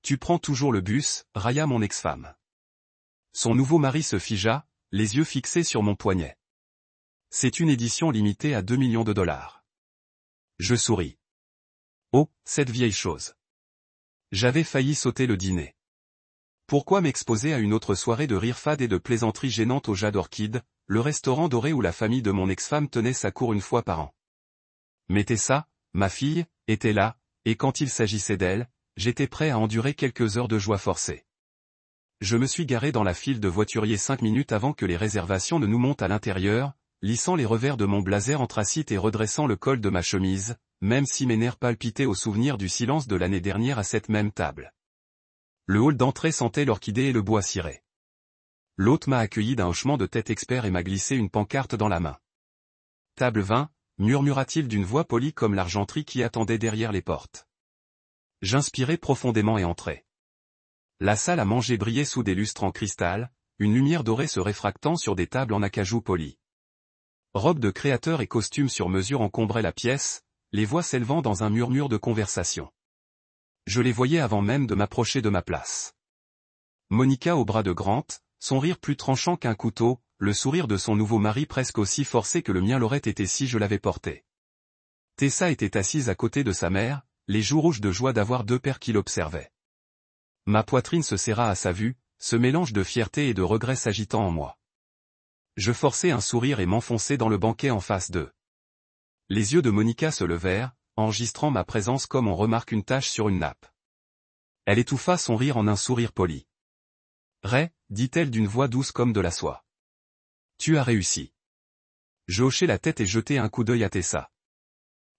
Tu prends toujours le bus, railla mon ex-femme. Son nouveau mari se figea, les yeux fixés sur mon poignet. C'est une édition limitée à 2 millions de dollars. Je souris. Oh, cette vieille chose. J'avais failli sauter le dîner. Pourquoi m'exposer à une autre soirée de rire fade et de plaisanteries gênantes au Jade Orchid, le restaurant doré où la famille de mon ex-femme tenait sa cour une fois par an? Mais Tessa, ma fille, était là, et quand il s'agissait d'elle, j'étais prêt à endurer quelques heures de joie forcée. Je me suis garé dans la file de voituriers 5 minutes avant que les réservations ne nous montent à l'intérieur, lissant les revers de mon blazer anthracite et redressant le col de ma chemise, même si mes nerfs palpitaient au souvenir du silence de l'année dernière à cette même table. Le hall d'entrée sentait l'orchidée et le bois ciré. L'hôte m'a accueilli d'un hochement de tête expert et m'a glissé une pancarte dans la main. Table 20, murmura-t-il d'une voix polie comme l'argenterie qui attendait derrière les portes. J'inspirai profondément et entrai. La salle à manger brillait sous des lustres en cristal, une lumière dorée se réfractant sur des tables en acajou poli. Robes de créateurs et costumes sur mesure encombraient la pièce, les voix s'élevant dans un murmure de conversation. Je les voyais avant même de m'approcher de ma place. Monica au bras de Grant, son rire plus tranchant qu'un couteau, le sourire de son nouveau mari presque aussi forcé que le mien l'aurait été si je l'avais porté. Tessa était assise à côté de sa mère, les joues rouges de joie d'avoir deux pères qui l'observaient. Ma poitrine se serra à sa vue, ce mélange de fierté et de regret s'agitant en moi. Je forçai un sourire et m'enfonçai dans le banquet en face d'eux. Les yeux de Monica se levèrent, enregistrant ma présence comme on remarque une tache sur une nappe. Elle étouffa son rire en un sourire poli. « Ray, dit-elle d'une voix douce comme de la soie. Tu as réussi. » Je hochai la tête et jetai un coup d'œil à Tessa.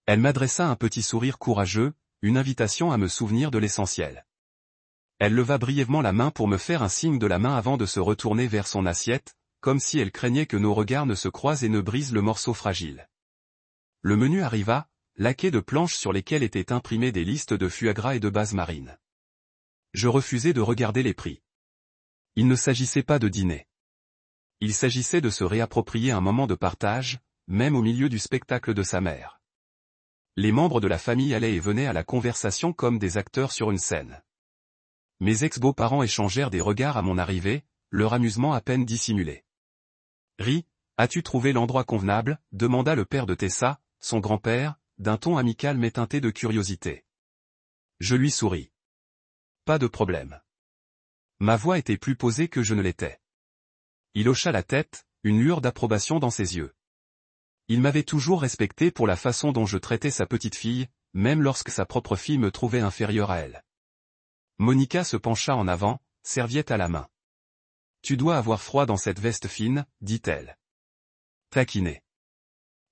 Elle m'adressa un petit sourire courageux, une invitation à me souvenir de l'essentiel. Elle leva brièvement la main pour me faire un signe de la main avant de se retourner vers son assiette, comme si elle craignait que nos regards ne se croisent et ne brisent le morceau fragile. Le menu arriva, laqué de planches sur lesquelles étaient imprimées des listes de foie gras et de base marine. Je refusai de regarder les prix. Il ne s'agissait pas de dîner. Il s'agissait de se réapproprier un moment de partage, même au milieu du spectacle de sa mère. Les membres de la famille allaient et venaient à la conversation comme des acteurs sur une scène. Mes ex-beaux-parents échangèrent des regards à mon arrivée, leur amusement à peine dissimulé. « Ri, as-tu trouvé l'endroit convenable ?» demanda le père de Tessa, son grand-père, d'un ton amical mais teinté de curiosité. Je lui souris. Pas de problème. Ma voix était plus posée que je ne l'étais. Il hocha la tête, une lueur d'approbation dans ses yeux. Il m'avait toujours respecté pour la façon dont je traitais sa petite fille, même lorsque sa propre fille me trouvait inférieure à elle. Monica se pencha en avant, serviette à la main. « Tu dois avoir froid dans cette veste fine, dit-elle. » Taquiné.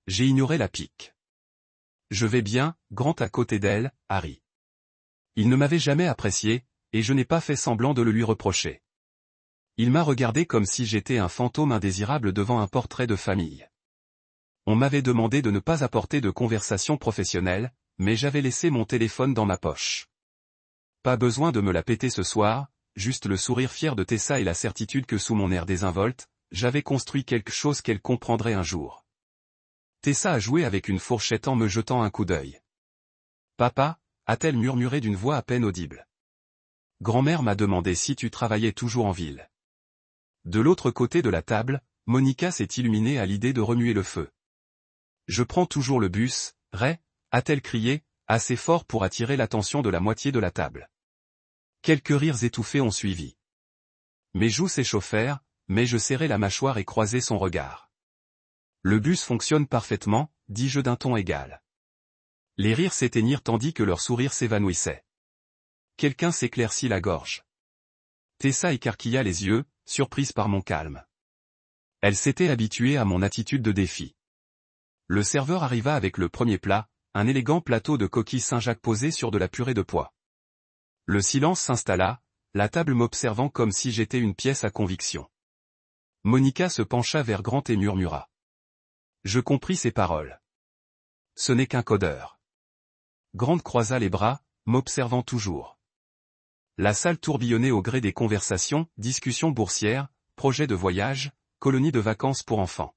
J'ai ignoré la pique. Je vais bien, Grant à côté d'elle, Harry. Il ne m'avait jamais apprécié, et je n'ai pas fait semblant de le lui reprocher. Il m'a regardé comme si j'étais un fantôme indésirable devant un portrait de famille. On m'avait demandé de ne pas apporter de conversation professionnelle, mais j'avais laissé mon téléphone dans ma poche. Pas besoin de me la péter ce soir, juste le sourire fier de Tessa et la certitude que sous mon air désinvolte, j'avais construit quelque chose qu'elle comprendrait un jour. Tessa a joué avec une fourchette en me jetant un coup d'œil. « Papa » a-t-elle murmuré d'une voix à peine audible. « Grand-mère m'a demandé si tu travaillais toujours en ville. » De l'autre côté de la table, Monica s'est illuminée à l'idée de remuer le feu. « Je prends toujours le bus, Ray » a-t-elle crié, assez fort pour attirer l'attention de la moitié de la table. Quelques rires étouffés ont suivi. Mes joues s'échauffèrent, mais je serrai la mâchoire et croisai son regard. « Le bus fonctionne parfaitement, dis-je d'un ton égal. » Les rires s'éteignirent tandis que leur sourire s'évanouissait. Quelqu'un s'éclaircit la gorge. Tessa écarquilla les yeux, surprise par mon calme. Elle s'était habituée à mon attitude de défi. Le serveur arriva avec le premier plat, un élégant plateau de coquilles Saint-Jacques posé sur de la purée de pois. Le silence s'installa, la table m'observant comme si j'étais une pièce à conviction. Monica se pencha vers Grant et murmura. Je compris ses paroles. Ce n'est qu'un codeur. Grant croisa les bras, m'observant toujours. La salle tourbillonnait au gré des conversations, discussions boursières, projets de voyage, colonies de vacances pour enfants.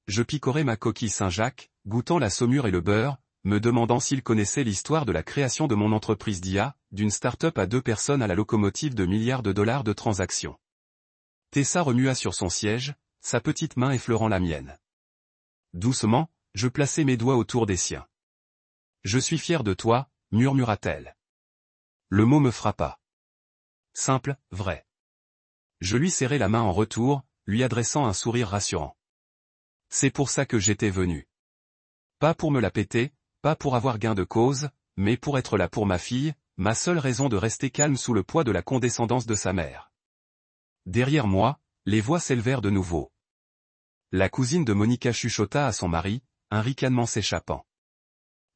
Je picorais ma coquille Saint-Jacques, goûtant la saumure et le beurre, me demandant s'il connaissait l'histoire de la création de mon entreprise d'IA, d'une start-up à 2 personnes à la locomotive de milliards de dollars de transactions. Tessa remua sur son siège, sa petite main effleurant la mienne. Doucement, je plaçai mes doigts autour des siens. « Je suis fier de toi », murmura-t-elle. Le mot me frappa. Simple, vrai. Je lui serrai la main en retour, lui adressant un sourire rassurant. C'est pour ça que j'étais venu. Pas pour me la péter, pas pour avoir gain de cause, mais pour être là pour ma fille, ma seule raison de rester calme sous le poids de la condescendance de sa mère. Derrière moi, les voix s'élevèrent de nouveau. La cousine de Monica chuchota à son mari, un ricanement s'échappant.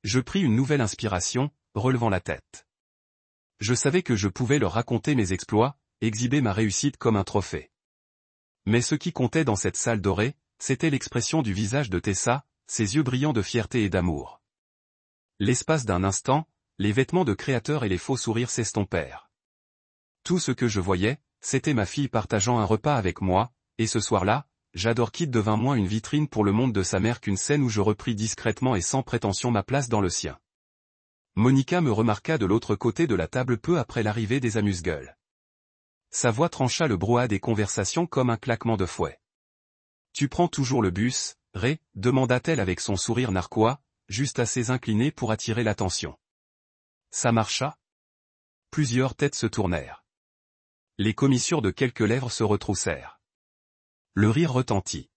Je pris une nouvelle inspiration, relevant la tête. Je savais que je pouvais leur raconter mes exploits, exhiber ma réussite comme un trophée. Mais ce qui comptait dans cette salle dorée, c'était l'expression du visage de Tessa, ses yeux brillants de fierté et d'amour. L'espace d'un instant, les vêtements de créateur et les faux sourires s'estompèrent. Tout ce que je voyais, c'était ma fille partageant un repas avec moi, et ce soir-là, J'adore Kid devint moins une vitrine pour le monde de sa mère qu'une scène où je repris discrètement et sans prétention ma place dans le sien. Monica me remarqua de l'autre côté de la table peu après l'arrivée des amuse-gueules. Sa voix trancha le brouhaha des conversations comme un claquement de fouet. « Tu prends toujours le bus, Ray ?» demanda-t-elle avec son sourire narquois, juste assez incliné pour attirer l'attention. Ça marcha ? Plusieurs têtes se tournèrent. Les commissures de quelques lèvres se retroussèrent. Le rire retentit.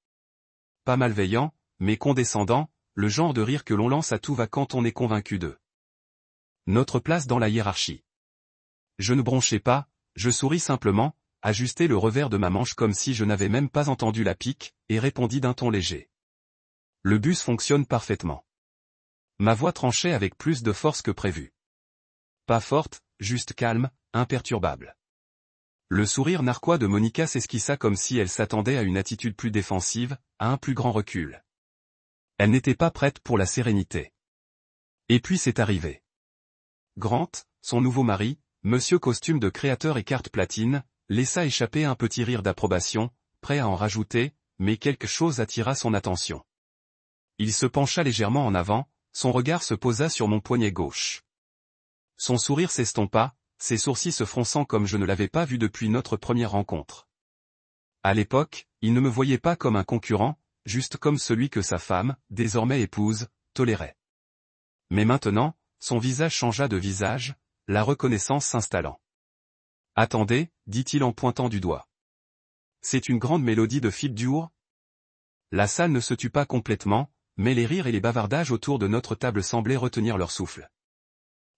Pas malveillant, mais condescendant, le genre de rire que l'on lance à tout va quand on est convaincu d'eux. Notre place dans la hiérarchie. Je ne bronchai pas, je souris simplement, ajustai le revers de ma manche comme si je n'avais même pas entendu la pique, et répondis d'un ton léger. Le bus fonctionne parfaitement. Ma voix tranchait avec plus de force que prévu. Pas forte, juste calme, imperturbable. Le sourire narquois de Monica s'esquissa comme si elle s'attendait à une attitude plus défensive, à un plus grand recul. Elle n'était pas prête pour la sérénité. Et puis c'est arrivé. Grant, son nouveau mari, monsieur costume de créateur et carte platine, laissa échapper un petit rire d'approbation, prêt à en rajouter, mais quelque chose attira son attention. Il se pencha légèrement en avant, son regard se posa sur mon poignet gauche. Son sourire s'estompa, ses sourcils se fronçant comme je ne l'avais pas vu depuis notre première rencontre. À l'époque, il ne me voyait pas comme un concurrent, juste comme celui que sa femme, désormais épouse, tolérait. Mais maintenant, son visage changea de visage, la reconnaissance s'installant. « Attendez » dit-il en pointant du doigt. « C'est une grande mélodie de Phil Dur ?» La salle ne se tut pas complètement, mais les rires et les bavardages autour de notre table semblaient retenir leur souffle.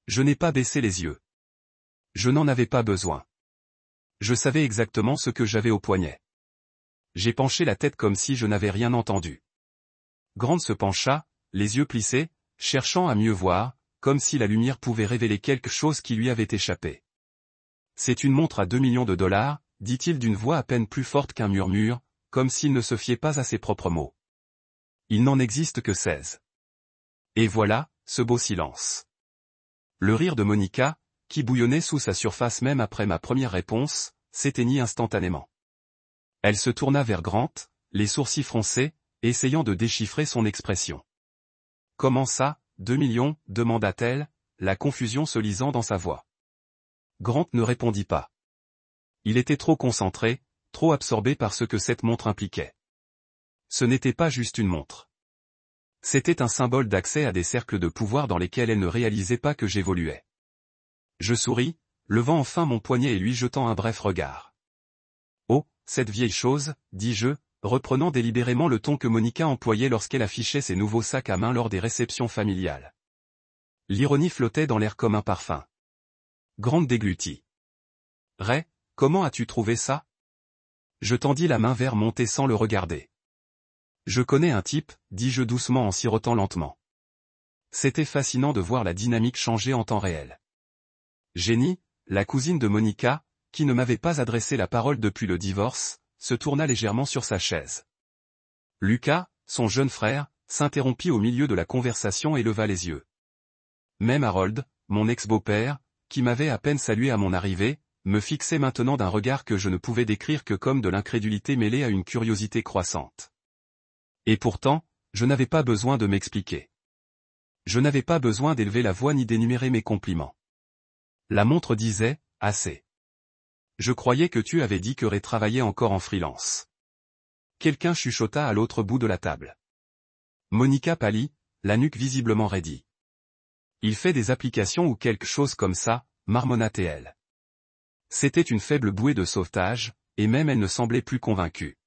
Je n'ai pas baissé les yeux. Je n'en avais pas besoin. Je savais exactement ce que j'avais au poignet. J'ai penché la tête comme si je n'avais rien entendu. Grant se pencha, les yeux plissés, cherchant à mieux voir, comme si la lumière pouvait révéler quelque chose qui lui avait échappé. « C'est une montre à 2 millions de dollars, dit-il d'une voix à peine plus forte qu'un murmure, comme s'il ne se fiait pas à ses propres mots. Il n'en existe que 16. Et voilà, ce beau silence. Le rire de Monica, qui bouillonnait sous sa surface même après ma première réponse, s'éteignit instantanément. Elle se tourna vers Grant, les sourcils froncés, essayant de déchiffrer son expression. « Comment ça, 2 millions » demanda-t-elle, la confusion se lisant dans sa voix. Grant ne répondit pas. Il était trop concentré, trop absorbé par ce que cette montre impliquait. Ce n'était pas juste une montre. C'était un symbole d'accès à des cercles de pouvoir dans lesquels elle ne réalisait pas que j'évoluais. Je souris, levant enfin mon poignet et lui jetant un bref regard. « Oh, cette vieille chose » dis-je, reprenant délibérément le ton que Monica employait lorsqu'elle affichait ses nouveaux sacs à main lors des réceptions familiales. L'ironie flottait dans l'air comme un parfum. Grant déglutit. « Ray, comment as-tu trouvé ça ?» Je tendis la main vers Monté sans le regarder. « Je connais un type » dis-je doucement en sirotant lentement. C'était fascinant de voir la dynamique changer en temps réel. Jenny, la cousine de Monica, qui ne m'avait pas adressé la parole depuis le divorce, se tourna légèrement sur sa chaise. Lucas, son jeune frère, s'interrompit au milieu de la conversation et leva les yeux. Même Harold, mon ex-beau-père, qui m'avait à peine salué à mon arrivée, me fixait maintenant d'un regard que je ne pouvais décrire que comme de l'incrédulité mêlée à une curiosité croissante. Et pourtant, je n'avais pas besoin de m'expliquer. Je n'avais pas besoin d'élever la voix ni d'énumérer mes compliments. La montre disait, assez. Je croyais que tu avais dit que Ray travaillait encore en freelance. Quelqu'un chuchota à l'autre bout de la table. Monica pâlit, la nuque visiblement raidie. Il fait des applications ou quelque chose comme ça, marmonna-t-elle. C'était une faible bouée de sauvetage, et même elle ne semblait plus convaincue.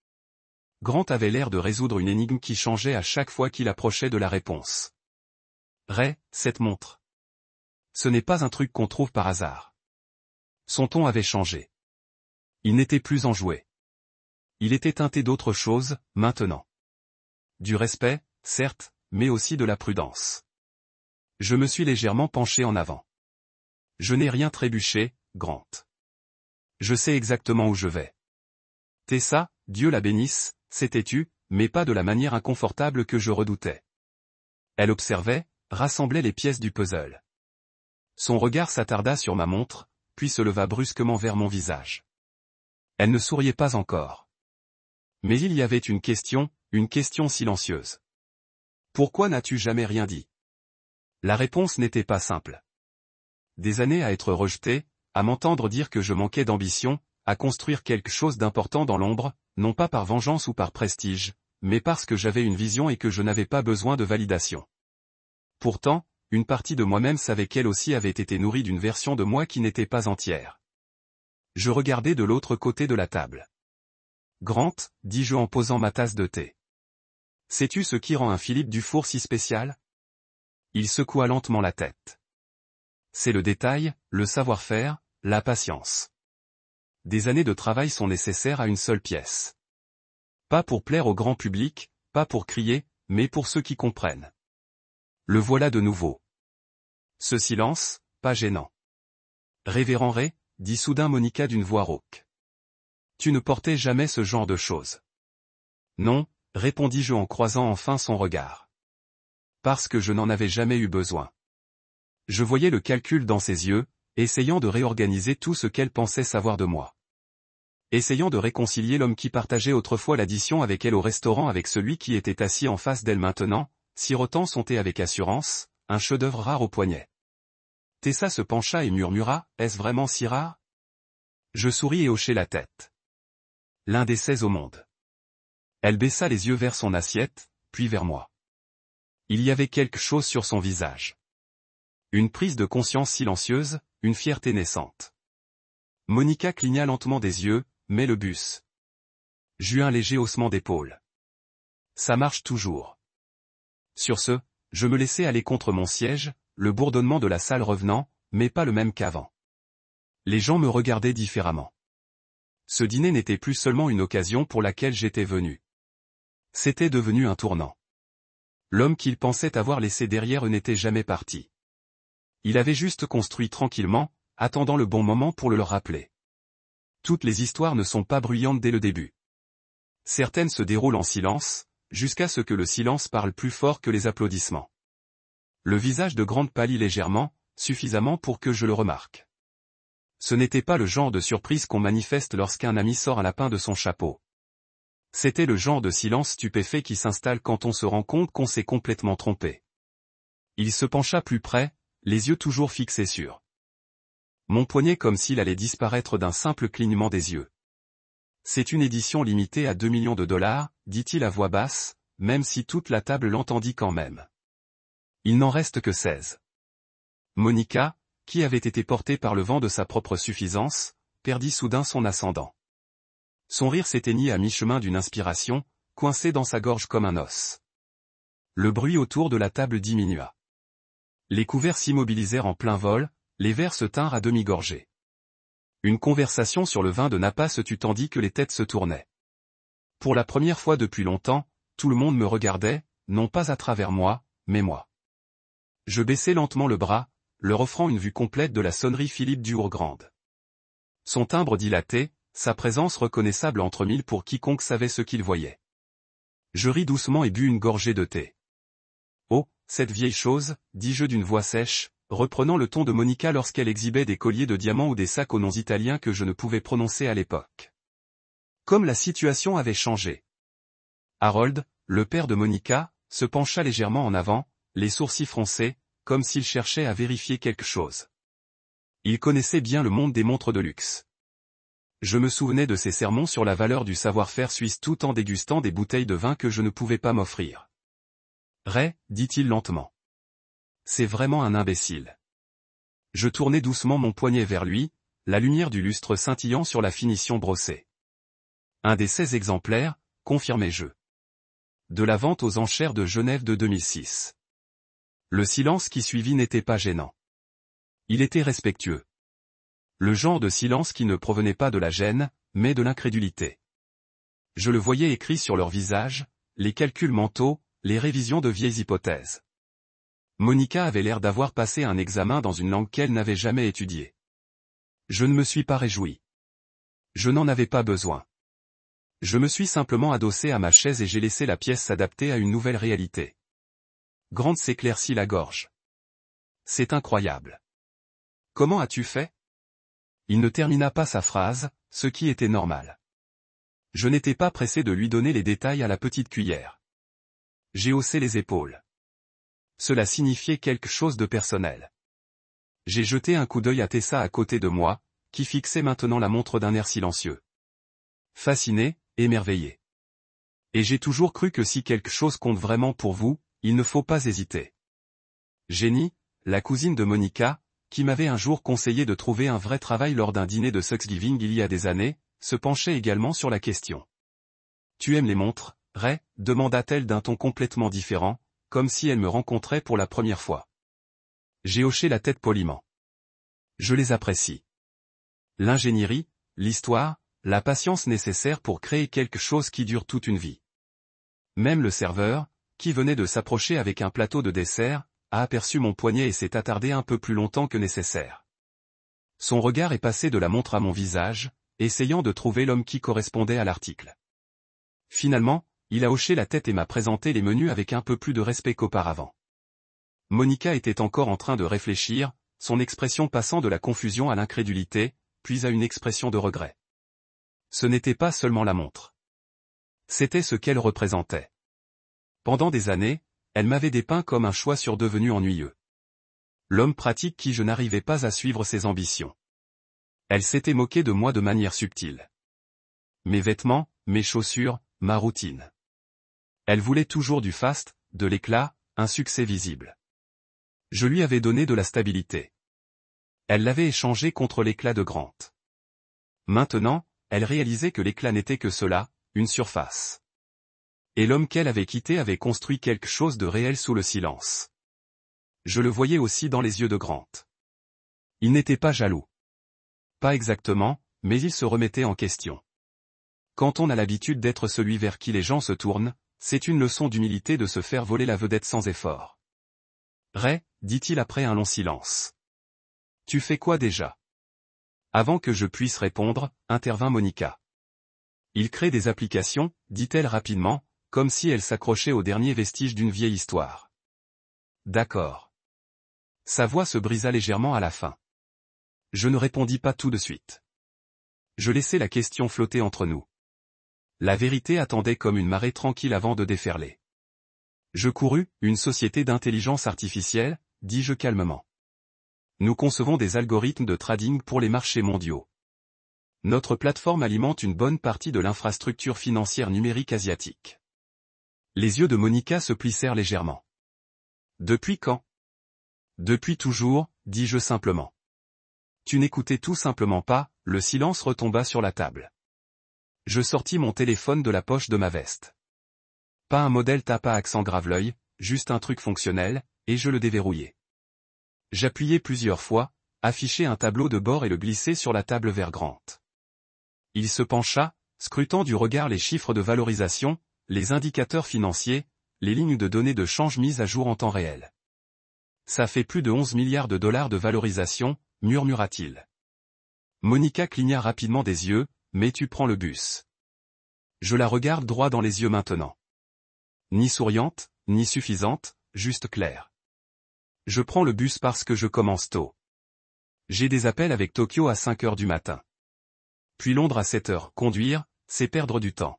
Grant avait l'air de résoudre une énigme qui changeait à chaque fois qu'il approchait de la réponse. Ray, cette montre. Ce n'est pas un truc qu'on trouve par hasard. Son ton avait changé. Il n'était plus enjoué. Il était teinté d'autre chose, maintenant. Du respect, certes, mais aussi de la prudence. Je me suis légèrement penché en avant. Je n'ai rien trébuché, Grant. Je sais exactement où je vais. Tessa, Dieu la bénisse, s'est têtue, mais pas de la manière inconfortable que je redoutais. Elle observait, rassemblait les pièces du puzzle. Son regard s'attarda sur ma montre, puis se leva brusquement vers mon visage. Elle ne souriait pas encore. Mais il y avait une question silencieuse. Pourquoi n'as-tu jamais rien dit? La réponse n'était pas simple. Des années à être rejeté, à m'entendre dire que je manquais d'ambition, à construire quelque chose d'important dans l'ombre, non pas par vengeance ou par prestige, mais parce que j'avais une vision et que je n'avais pas besoin de validation. Pourtant, une partie de moi-même savait qu'elle aussi avait été nourrie d'une version de moi qui n'était pas entière. Je regardais de l'autre côté de la table. Grant, dis-je en posant ma tasse de thé. Sais-tu ce qui rend un Philippe Dufour si spécial? Il secoua lentement la tête. C'est le détail, le savoir-faire, la patience. Des années de travail sont nécessaires à une seule pièce. Pas pour plaire au grand public, pas pour crier, mais pour ceux qui comprennent. Le voilà de nouveau. Ce silence, pas gênant. Révérend Ray, dit soudain Monica d'une voix rauque. Tu ne portais jamais ce genre de choses. Non, répondis-je en croisant enfin son regard. Parce que je n'en avais jamais eu besoin. Je voyais le calcul dans ses yeux, essayant de réorganiser tout ce qu'elle pensait savoir de moi. Essayant de réconcilier l'homme qui partageait autrefois l'addition avec elle au restaurant avec celui qui était assis en face d'elle maintenant, sirotant son thé avec assurance, un chef-d'œuvre rare au poignet. Tessa se pencha et murmura, est-ce vraiment si rare? Je souris et hochai la tête. L'un des 16 au monde. Elle baissa les yeux vers son assiette, puis vers moi. Il y avait quelque chose sur son visage. Une prise de conscience silencieuse, une fierté naissante. Monica cligna lentement des yeux, mais le bus. J'eus un léger haussement d'épaule. Ça marche toujours. Sur ce, je me laissai aller contre mon siège, le bourdonnement de la salle revenant, mais pas le même qu'avant. Les gens me regardaient différemment. Ce dîner n'était plus seulement une occasion pour laquelle j'étais venu. C'était devenu un tournant. L'homme qu'ils pensaient avoir laissé derrière eux n'était jamais parti. Il avait juste construit tranquillement, attendant le bon moment pour le leur rappeler. Toutes les histoires ne sont pas bruyantes dès le début. Certaines se déroulent en silence, jusqu'à ce que le silence parle plus fort que les applaudissements. Le visage de Grant pâlit légèrement, suffisamment pour que je le remarque. Ce n'était pas le genre de surprise qu'on manifeste lorsqu'un ami sort un lapin de son chapeau. C'était le genre de silence stupéfait qui s'installe quand on se rend compte qu'on s'est complètement trompé. Il se pencha plus près, les yeux toujours fixés sur mon poignet comme s'il allait disparaître d'un simple clignement des yeux. C'est une édition limitée à 2 millions de dollars, dit-il à voix basse, même si toute la table l'entendit quand même. Il n'en reste que 16. Monica, qui avait été portée par le vent de sa propre suffisance, perdit soudain son ascendant. Son rire s'éteignit à mi-chemin d'une inspiration, coincé dans sa gorge comme un os. Le bruit autour de la table diminua. Les couverts s'immobilisèrent en plein vol, les verres se tinrent à demi-gorgées. Une conversation sur le vin de Napa se tut tandis que les têtes se tournaient. Pour la première fois depuis longtemps, tout le monde me regardait, non pas à travers moi, mais moi. Je baissai lentement le bras, leur offrant une vue complète de la sonnerie Philippe Dufour-Grande. Son timbre dilaté, sa présence reconnaissable entre mille pour quiconque savait ce qu'il voyait. Je ris doucement et bus une gorgée de thé. Oh, cette vieille chose, dis-je d'une voix sèche, reprenant le ton de Monica lorsqu'elle exhibait des colliers de diamants ou des sacs aux noms italiens que je ne pouvais prononcer à l'époque. Comme la situation avait changé. Harold, le père de Monica, se pencha légèrement en avant, les sourcils froncés, comme s'il cherchait à vérifier quelque chose. Il connaissait bien le monde des montres de luxe. Je me souvenais de ses sermons sur la valeur du savoir-faire suisse tout en dégustant des bouteilles de vin que je ne pouvais pas m'offrir. Ray, dit-il lentement. C'est vraiment un imbécile. Je tournai doucement mon poignet vers lui, la lumière du lustre scintillant sur la finition brossée. Un des 16 exemplaires, confirmai-je. De la vente aux enchères de Genève de 2006. Le silence qui suivit n'était pas gênant. Il était respectueux. Le genre de silence qui ne provenait pas de la gêne, mais de l'incrédulité. Je le voyais écrit sur leur visage, les calculs mentaux, les révisions de vieilles hypothèses. Monica avait l'air d'avoir passé un examen dans une langue qu'elle n'avait jamais étudiée. Je ne me suis pas réjoui. Je n'en avais pas besoin. Je me suis simplement adossé à ma chaise et j'ai laissé la pièce s'adapter à une nouvelle réalité. Grant s'éclaircit la gorge. C'est incroyable. Comment as-tu fait? Il ne termina pas sa phrase, ce qui était normal. Je n'étais pas pressé de lui donner les détails à la petite cuillère. J'ai haussé les épaules. Cela signifiait quelque chose de personnel. J'ai jeté un coup d'œil à Tessa à côté de moi, qui fixait maintenant la montre d'un air silencieux. Fasciné, émerveillé. Et j'ai toujours cru que si quelque chose compte vraiment pour vous, il ne faut pas hésiter. Jenny, la cousine de Monica, qui m'avait un jour conseillé de trouver un vrai travail lors d'un dîner de Thanksgiving il y a des années, se penchait également sur la question. Tu aimes les montres, Ray? Demanda-t-elle d'un ton complètement différent, comme si elle me rencontrait pour la première fois. J'ai hoché la tête poliment. Je les apprécie. L'ingénierie, l'histoire, la patience nécessaire pour créer quelque chose qui dure toute une vie. Même le serveur, qui venait de s'approcher avec un plateau de dessert, a aperçu mon poignet et s'est attardé un peu plus longtemps que nécessaire. Son regard est passé de la montre à mon visage, essayant de trouver l'homme qui correspondait à l'article. Finalement, il a hoché la tête et m'a présenté les menus avec un peu plus de respect qu'auparavant. Monica était encore en train de réfléchir, son expression passant de la confusion à l'incrédulité, puis à une expression de regret. Ce n'était pas seulement la montre. C'était ce qu'elle représentait. Pendant des années, elle m'avait dépeint comme un choix surdevenu ennuyeux. L'homme pratique qui je n'arrivais pas à suivre ses ambitions. Elle s'était moquée de moi de manière subtile. Mes vêtements, mes chaussures, ma routine. Elle voulait toujours du faste, de l'éclat, un succès visible. Je lui avais donné de la stabilité. Elle l'avait échangé contre l'éclat de Grant. Maintenant, elle réalisait que l'éclat n'était que cela, une surface. Et l'homme qu'elle avait quitté avait construit quelque chose de réel sous le silence. Je le voyais aussi dans les yeux de Grant. Il n'était pas jaloux. Pas exactement, mais il se remettait en question. Quand on a l'habitude d'être celui vers qui les gens se tournent, c'est une leçon d'humilité de se faire voler la vedette sans effort. Ray, dit-il après un long silence. Tu fais quoi déjà? Avant que je puisse répondre, intervint Monica. Il crée des applications, dit-elle rapidement, comme si elle s'accrochait aux derniers vestiges d'une vieille histoire. D'accord. Sa voix se brisa légèrement à la fin. Je ne répondis pas tout de suite. Je laissai la question flotter entre nous. La vérité attendait comme une marée tranquille avant de déferler. Je courus, une société d'intelligence artificielle, dis-je calmement. Nous concevons des algorithmes de trading pour les marchés mondiaux. Notre plateforme alimente une bonne partie de l'infrastructure financière numérique asiatique. Les yeux de Monica se plissèrent légèrement. Depuis quand? Depuis toujours, dis-je simplement. Tu n'écoutais tout simplement pas, le silence retomba sur la table. Je sortis mon téléphone de la poche de ma veste. Pas un modèle tape à accent grave-l'œil, juste un truc fonctionnel, et je le déverrouillai. J'appuyai plusieurs fois, affichai un tableau de bord et le glissai sur la table vers Grant. Il se pencha, scrutant du regard les chiffres de valorisation, les indicateurs financiers, les lignes de données de change mises à jour en temps réel. Ça fait plus de 11 milliards de dollars de valorisation, murmura-t-il. Monica cligna rapidement des yeux, mais tu prends le bus. Je la regarde droit dans les yeux maintenant. Ni souriante, ni suffisante, juste claire. Je prends le bus parce que je commence tôt. J'ai des appels avec Tokyo à 5 heures du matin. Puis Londres à 7 heures. Conduire, c'est perdre du temps.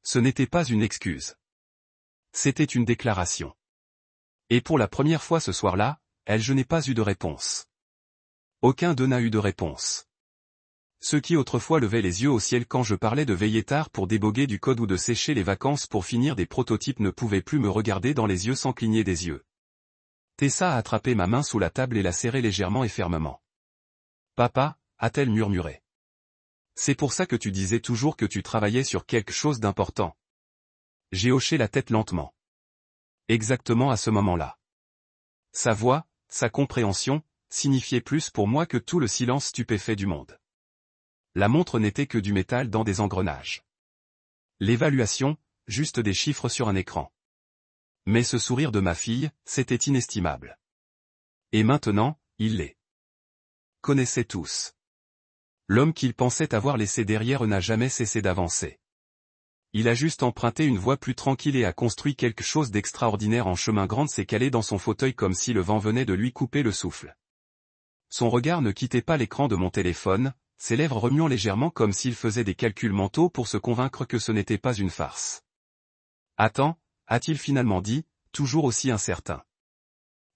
Ce n'était pas une excuse. C'était une déclaration. Et pour la première fois ce soir-là, je n'ai pas eu de réponse. Aucun d'eux n'a eu de réponse. Ceux qui autrefois levaient les yeux au ciel quand je parlais de veiller tard pour déboguer du code ou de sécher les vacances pour finir des prototypes ne pouvaient plus me regarder dans les yeux sans cligner des yeux. Tessa a attrapé ma main sous la table et l'a serrée légèrement et fermement. « Papa » a-t-elle murmuré. « C'est pour ça que tu disais toujours que tu travaillais sur quelque chose d'important. » J'ai hoché la tête lentement. Exactement à ce moment-là. Sa voix, sa compréhension, signifiaient plus pour moi que tout le silence stupéfait du monde. La montre n'était que du métal dans des engrenages. L'évaluation, juste des chiffres sur un écran. Mais ce sourire de ma fille, c'était inestimable. Et maintenant, il les connaissait tous. L'homme qu'il pensait avoir laissé derrière n'a jamais cessé d'avancer. Il a juste emprunté une voie plus tranquille et a construit quelque chose d'extraordinaire en chemin. Grande s'est calé dans son fauteuil comme si le vent venait de lui couper le souffle. Son regard ne quittait pas l'écran de mon téléphone, ses lèvres remuant légèrement comme s'il faisait des calculs mentaux pour se convaincre que ce n'était pas une farce. « Attends » a-t-il finalement dit, toujours aussi incertain.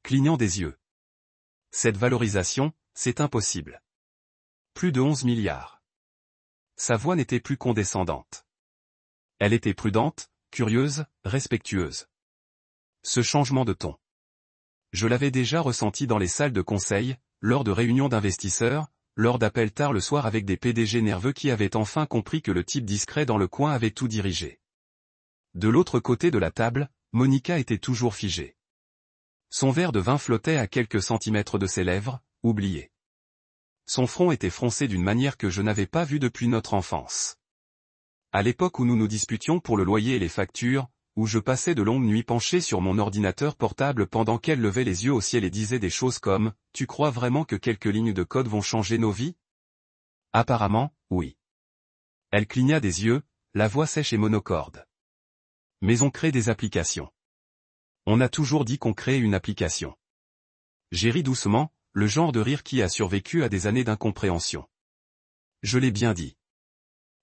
Clignant des yeux. « Cette valorisation, c'est impossible. Plus de 11 milliards. » Sa voix n'était plus condescendante. Elle était prudente, curieuse, respectueuse. Ce changement de ton. Je l'avais déjà ressenti dans les salles de conseil, lors de réunions d'investisseurs, lors d'appels tard le soir avec des PDG nerveux qui avaient enfin compris que le type discret dans le coin avait tout dirigé. De l'autre côté de la table, Monica était toujours figée. Son verre de vin flottait à quelques centimètres de ses lèvres, oublié. Son front était froncé d'une manière que je n'avais pas vue depuis notre enfance. À l'époque où nous nous disputions pour le loyer et les factures, où je passais de longues nuits penché sur mon ordinateur portable pendant qu'elle levait les yeux au ciel et disait des choses comme « Tu crois vraiment que quelques lignes de code vont changer nos vies ?» Apparemment, oui. Elle cligna des yeux, la voix sèche et monocorde. Mais on crée des applications. On a toujours dit qu'on créait une application. J'ai ri doucement, le genre de rire qui a survécu à des années d'incompréhension. Je l'ai bien dit.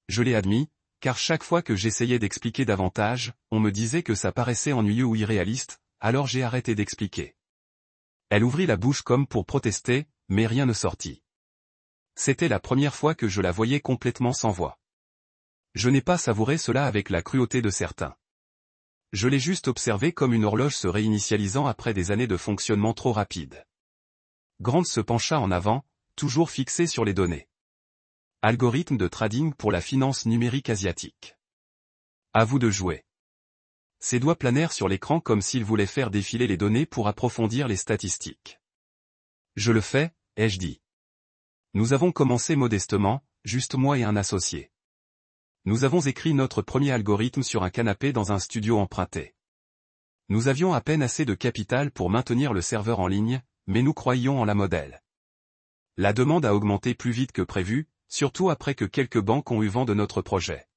Je l'ai admis, car chaque fois que j'essayais d'expliquer davantage, on me disait que ça paraissait ennuyeux ou irréaliste, alors j'ai arrêté d'expliquer. Elle ouvrit la bouche comme pour protester, mais rien ne sortit. C'était la première fois que je la voyais complètement sans voix. Je n'ai pas savouré cela avec la cruauté de certains. Je l'ai juste observé comme une horloge se réinitialisant après des années de fonctionnement trop rapide. Grant se pencha en avant, toujours fixé sur les données. Algorithme de trading pour la finance numérique asiatique. À vous de jouer. Ses doigts planèrent sur l'écran comme s'il voulait faire défiler les données pour approfondir les statistiques. Je le fais, ai-je dit. Nous avons commencé modestement, juste moi et un associé. Nous avons écrit notre premier algorithme sur un canapé dans un studio emprunté. Nous avions à peine assez de capital pour maintenir le serveur en ligne, mais nous croyions en la modèle. La demande a augmenté plus vite que prévu, surtout après que quelques banques ont eu vent de notre projet.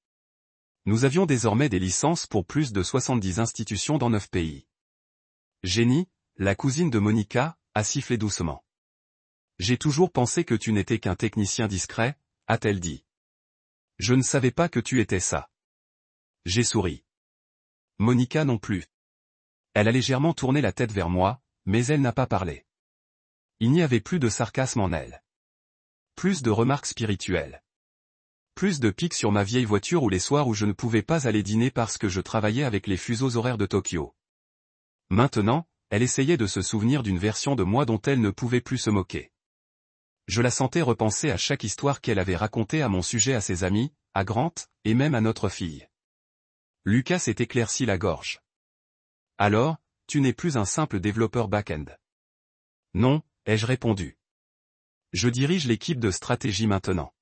Nous avions désormais des licences pour plus de 70 institutions dans 9 pays. Jenny, la cousine de Monica, a sifflé doucement. J'ai toujours pensé que tu n'étais qu'un technicien discret, a-t-elle dit. Je ne savais pas que tu étais ça. J'ai souri. Monica non plus. Elle a légèrement tourné la tête vers moi, mais elle n'a pas parlé. Il n'y avait plus de sarcasme en elle. Plus de remarques spirituelles. Plus de pics sur ma vieille voiture ou les soirs où je ne pouvais pas aller dîner parce que je travaillais avec les fuseaux horaires de Tokyo. Maintenant, elle essayait de se souvenir d'une version de moi dont elle ne pouvait plus se moquer. Je la sentais repenser à chaque histoire qu'elle avait racontée à mon sujet à ses amis, à Grant, et même à notre fille. Lucas s'est éclairci la gorge. Alors, tu n'es plus un simple développeur back-end. Non, ai-je répondu. Je dirige l'équipe de stratégie maintenant.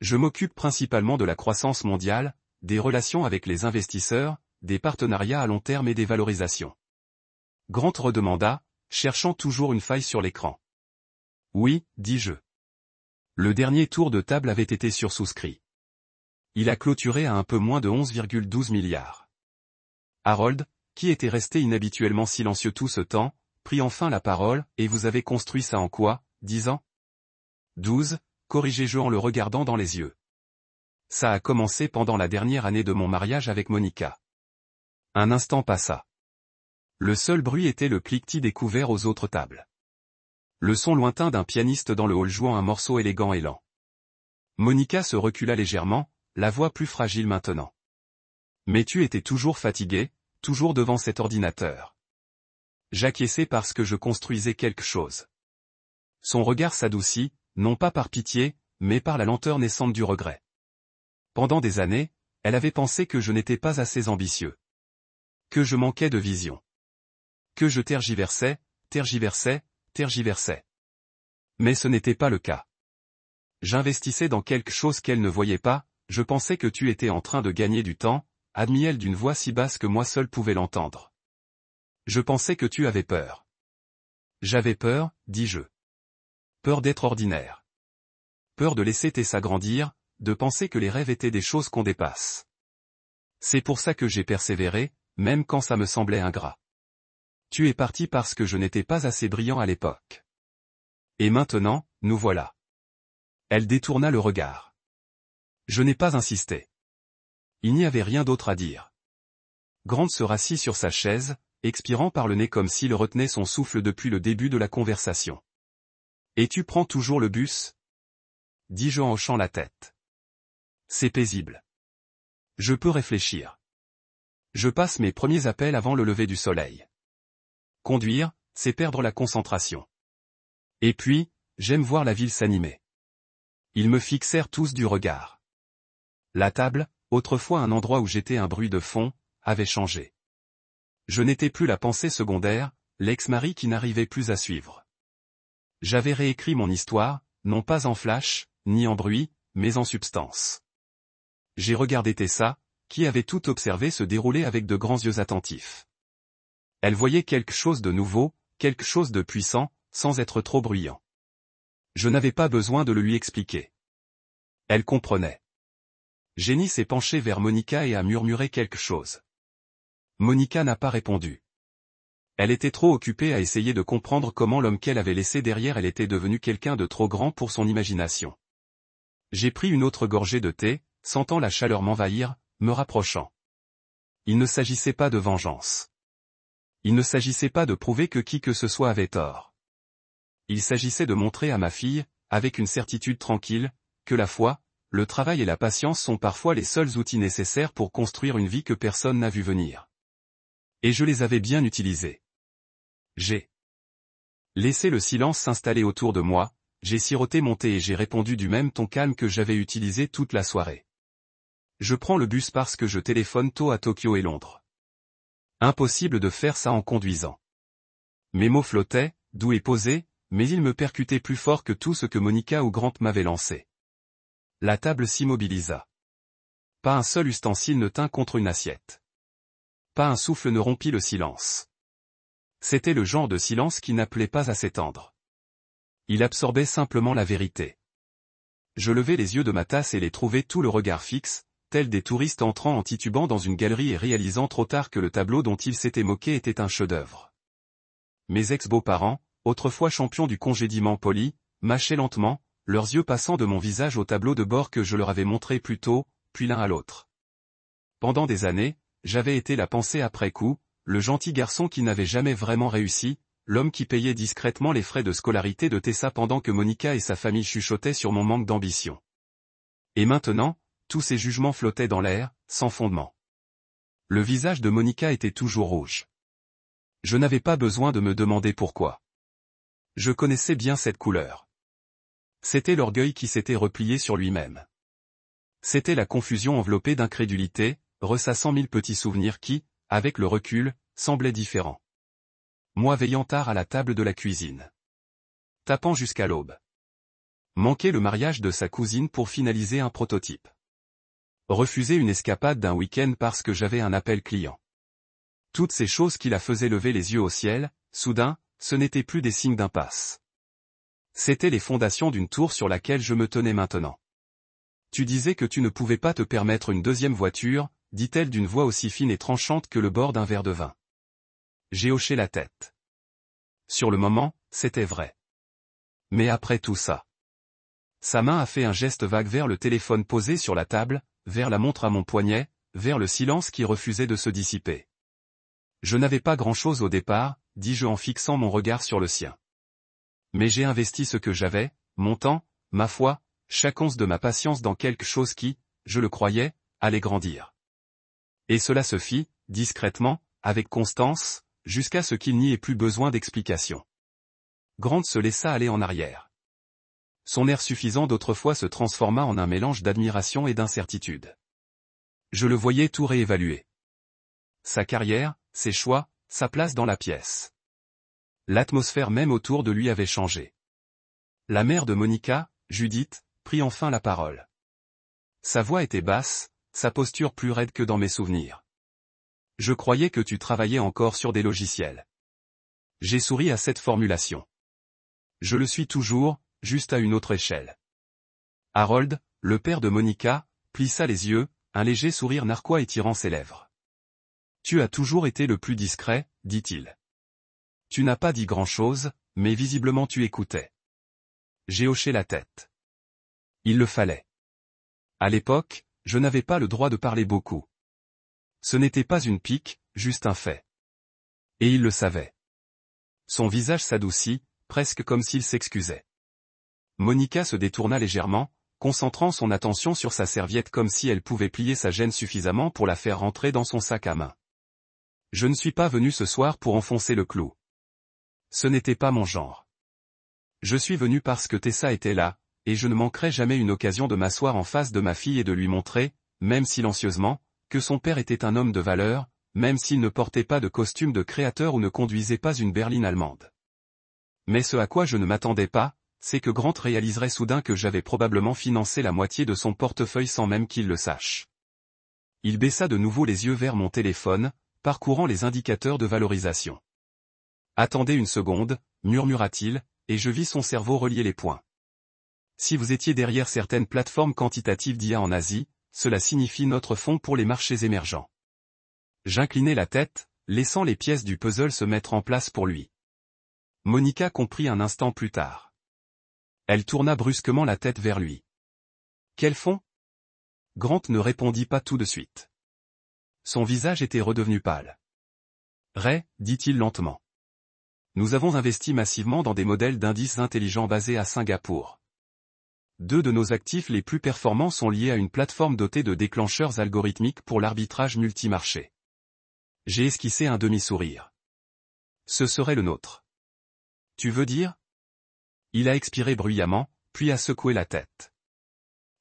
Je m'occupe principalement de la croissance mondiale, des relations avec les investisseurs, des partenariats à long terme et des valorisations. Grant redemanda, cherchant toujours une faille sur l'écran. Oui, dis-je. Le dernier tour de table avait été sursouscrit. Il a clôturé à un peu moins de 11,12 milliards. Harold, qui était resté inhabituellement silencieux tout ce temps, prit enfin la parole, et vous avez construit ça en quoi, 10 ans ? 12, corrigeai-je en le regardant dans les yeux. Ça a commencé pendant la dernière année de mon mariage avec Monica. Un instant passa. Le seul bruit était le cliquetis des couverts aux autres tables. Le son lointain d'un pianiste dans le hall jouant un morceau élégant et lent. Monica se recula légèrement, la voix plus fragile maintenant. Mais tu étais toujours fatigué, toujours devant cet ordinateur. J'acquiesçais parce que je construisais quelque chose. Son regard s'adoucit, non pas par pitié, mais par la lenteur naissante du regret. Pendant des années, elle avait pensé que je n'étais pas assez ambitieux. Que je manquais de vision. Que je tergiversais. Mais ce n'était pas le cas. J'investissais dans quelque chose qu'elle ne voyait pas, je pensais que tu étais en train de gagner du temps, admit-elle d'une voix si basse que moi seul pouvais l'entendre. Je pensais que tu avais peur. J'avais peur, dis-je. Peur d'être ordinaire. Peur de laisser Tessa grandir, de penser que les rêves étaient des choses qu'on dépasse. C'est pour ça que j'ai persévéré, même quand ça me semblait ingrat. Tu es parti parce que je n'étais pas assez brillant à l'époque. Et maintenant, nous voilà. Elle détourna le regard. Je n'ai pas insisté. Il n'y avait rien d'autre à dire. Grant se rassit sur sa chaise, expirant par le nez comme s'il retenait son souffle depuis le début de la conversation. Et tu prends toujours le bus ? Dis-je en hochant la tête. C'est paisible. Je peux réfléchir. Je passe mes premiers appels avant le lever du soleil. Conduire, c'est perdre la concentration. Et puis, j'aime voir la ville s'animer. Ils me fixèrent tous du regard. La table, autrefois un endroit où j'étais un bruit de fond, avait changé. Je n'étais plus la pensée secondaire, l'ex-mari qui n'arrivait plus à suivre. J'avais réécrit mon histoire, non pas en flash, ni en bruit, mais en substance. J'ai regardé Tessa, qui avait tout observé se dérouler avec de grands yeux attentifs. Elle voyait quelque chose de nouveau, quelque chose de puissant, sans être trop bruyant. Je n'avais pas besoin de le lui expliquer. Elle comprenait. Jenny s'est penchée vers Monica et a murmuré quelque chose. Monica n'a pas répondu. Elle était trop occupée à essayer de comprendre comment l'homme qu'elle avait laissé derrière elle était devenu quelqu'un de trop grand pour son imagination. J'ai pris une autre gorgée de thé, sentant la chaleur m'envahir, me rapprochant. Il ne s'agissait pas de vengeance. Il ne s'agissait pas de prouver que qui que ce soit avait tort. Il s'agissait de montrer à ma fille, avec une certitude tranquille, que la foi, le travail et la patience sont parfois les seuls outils nécessaires pour construire une vie que personne n'a vu venir. Et je les avais bien utilisés. J'ai laissé le silence s'installer autour de moi, j'ai siroté mon thé et j'ai répondu du même ton calme que j'avais utilisé toute la soirée. Je prends le bus parce que je téléphone tôt à Tokyo et Londres. Impossible de faire ça en conduisant. Mes mots flottaient, doux et posés, mais ils me percutaient plus fort que tout ce que Monica ou Grant m'avaient lancé. La table s'immobilisa. Pas un seul ustensile ne tint contre une assiette. Pas un souffle ne rompit le silence. C'était le genre de silence qui n'appelait pas à s'étendre. Il absorbait simplement la vérité. Je levai les yeux de ma tasse et les trouvai tout le regard fixe, tels des touristes entrant en titubant dans une galerie et réalisant trop tard que le tableau dont ils s'étaient moqués était un chef-d'œuvre. Mes ex-beaux-parents, autrefois champions du congédiement poli, mâchaient lentement, leurs yeux passant de mon visage au tableau de bord que je leur avais montré plus tôt, puis l'un à l'autre. Pendant des années, j'avais été la pensée après coup, le gentil garçon qui n'avait jamais vraiment réussi, l'homme qui payait discrètement les frais de scolarité de Tessa pendant que Monica et sa famille chuchotaient sur mon manque d'ambition. Et maintenant, tous ces jugements flottaient dans l'air, sans fondement. Le visage de Monica était toujours rouge. Je n'avais pas besoin de me demander pourquoi. Je connaissais bien cette couleur. C'était l'orgueil qui s'était replié sur lui-même. C'était la confusion enveloppée d'incrédulité, ressassant 1000 petits souvenirs qui, avec le recul, semblaient différents. Moi veillant tard à la table de la cuisine. Tapant jusqu'à l'aube. Manquer le mariage de sa cousine pour finaliser un prototype. Refuser une escapade d'un week-end parce que j'avais un appel client. Toutes ces choses qui la faisaient lever les yeux au ciel, soudain, ce n'étaient plus des signes d'impasse. C'étaient les fondations d'une tour sur laquelle je me tenais maintenant. Tu disais que tu ne pouvais pas te permettre une deuxième voiture, dit-elle d'une voix aussi fine et tranchante que le bord d'un verre de vin. J'ai hoché la tête. Sur le moment, c'était vrai. Mais après tout ça. Sa main a fait un geste vague vers le téléphone posé sur la table, vers la montre à mon poignet, vers le silence qui refusait de se dissiper. Je n'avais pas grand-chose au départ, dis-je en fixant mon regard sur le sien. Mais j'ai investi ce que j'avais, mon temps, ma foi, chaque once de ma patience dans quelque chose qui, je le croyais, allait grandir. Et cela se fit, discrètement, avec constance, jusqu'à ce qu'il n'y ait plus besoin d'explication. Grant se laissa aller en arrière. Son air suffisant d'autrefois se transforma en un mélange d'admiration et d'incertitude. Je le voyais tout réévaluer. Sa carrière, ses choix, sa place dans la pièce. L'atmosphère même autour de lui avait changé. La mère de Monica, Judith, prit enfin la parole. Sa voix était basse, sa posture plus raide que dans mes souvenirs. Je croyais que tu travaillais encore sur des logiciels. J'ai souri à cette formulation. Je le suis toujours, juste à une autre échelle. Harold, le père de Monica, plissa les yeux, un léger sourire narquois étirant ses lèvres. Tu as toujours été le plus discret, dit-il. Tu n'as pas dit grand-chose, mais visiblement tu écoutais. J'ai hoché la tête. Il le fallait. À l'époque, je n'avais pas le droit de parler beaucoup. Ce n'était pas une pique, juste un fait. Et il le savait. Son visage s'adoucit, presque comme s'il s'excusait. Monica se détourna légèrement, concentrant son attention sur sa serviette comme si elle pouvait plier sa gêne suffisamment pour la faire rentrer dans son sac à main. Je ne suis pas venu ce soir pour enfoncer le clou. Ce n'était pas mon genre. Je suis venu parce que Tessa était là, et je ne manquerai jamais une occasion de m'asseoir en face de ma fille et de lui montrer, même silencieusement, que son père était un homme de valeur, même s'il ne portait pas de costume de créateur ou ne conduisait pas une berline allemande. Mais ce à quoi je ne m'attendais pas, c'est que Grant réaliserait soudain que j'avais probablement financé la moitié de son portefeuille sans même qu'il le sache. Il baissa de nouveau les yeux vers mon téléphone, parcourant les indicateurs de valorisation. « Attendez une seconde », murmura-t-il, et je vis son cerveau relier les points. Si vous étiez derrière certaines plateformes quantitatives d'IA en Asie, cela signifie notre fonds pour les marchés émergents. J'inclinai la tête, laissant les pièces du puzzle se mettre en place pour lui. Monica comprit un instant plus tard. Elle tourna brusquement la tête vers lui. Quel fonds ? Grant ne répondit pas tout de suite. Son visage était redevenu pâle. Ray, dit-il lentement. Nous avons investi massivement dans des modèles d'indices intelligents basés à Singapour. 2 de nos actifs les plus performants sont liés à une plateforme dotée de déclencheurs algorithmiques pour l'arbitrage multimarché. J'ai esquissé un demi-sourire. Ce serait le nôtre. Tu veux dire ? Il a expiré bruyamment, puis a secoué la tête.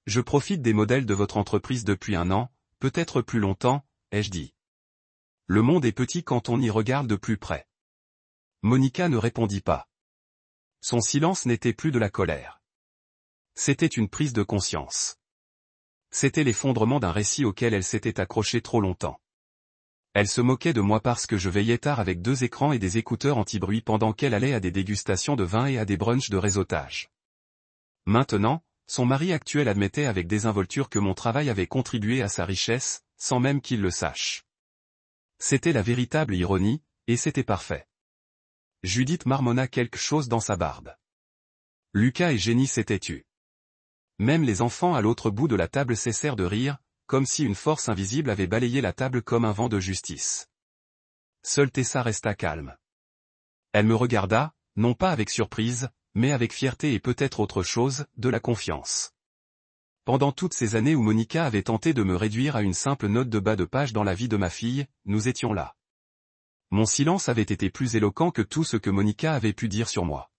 Je profite des modèles de votre entreprise depuis 1 an, peut-être plus longtemps, ai-je dit. Le monde est petit quand on y regarde de plus près. Monica ne répondit pas. Son silence n'était plus de la colère. C'était une prise de conscience. C'était l'effondrement d'un récit auquel elle s'était accrochée trop longtemps. Elle se moquait de moi parce que je veillais tard avec 2 écrans et des écouteurs anti-bruit pendant qu'elle allait à des dégustations de vin et à des brunchs de réseautage. Maintenant, son mari actuel admettait avec désinvolture que mon travail avait contribué à sa richesse, sans même qu'il le sache. C'était la véritable ironie, et c'était parfait. Judith marmonna quelque chose dans sa barbe. Lucas et Jenny s'étaient tus. Même les enfants à l'autre bout de la table cessèrent de rire, comme si une force invisible avait balayé la table comme un vent de justice. Seule Tessa resta calme. Elle me regarda, non pas avec surprise, mais avec fierté et peut-être autre chose, de la confiance. Pendant toutes ces années où Monica avait tenté de me réduire à une simple note de bas de page dans la vie de ma fille, nous étions là. Mon silence avait été plus éloquent que tout ce que Monica avait pu dire sur moi.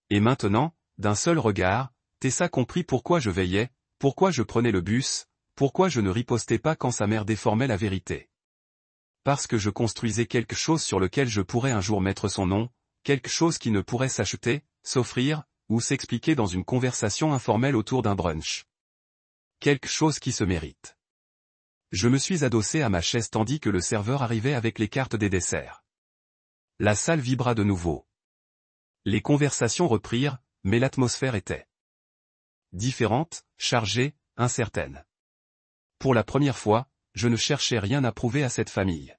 Et maintenant, d'un seul regard, Tessa comprit pourquoi je veillais, pourquoi je prenais le bus, pourquoi je ne ripostais pas quand sa mère déformait la vérité. Parce que je construisais quelque chose sur lequel je pourrais un jour mettre son nom, quelque chose qui ne pourrait s'acheter, s'offrir, ou s'expliquer dans une conversation informelle autour d'un brunch. Quelque chose qui se mérite. Je me suis adossé à ma chaise tandis que le serveur arrivait avec les cartes des desserts. La salle vibra de nouveau. Les conversations reprirent, mais l'atmosphère était différente, chargée, incertaine. Pour la première fois, je ne cherchais rien à prouver à cette famille.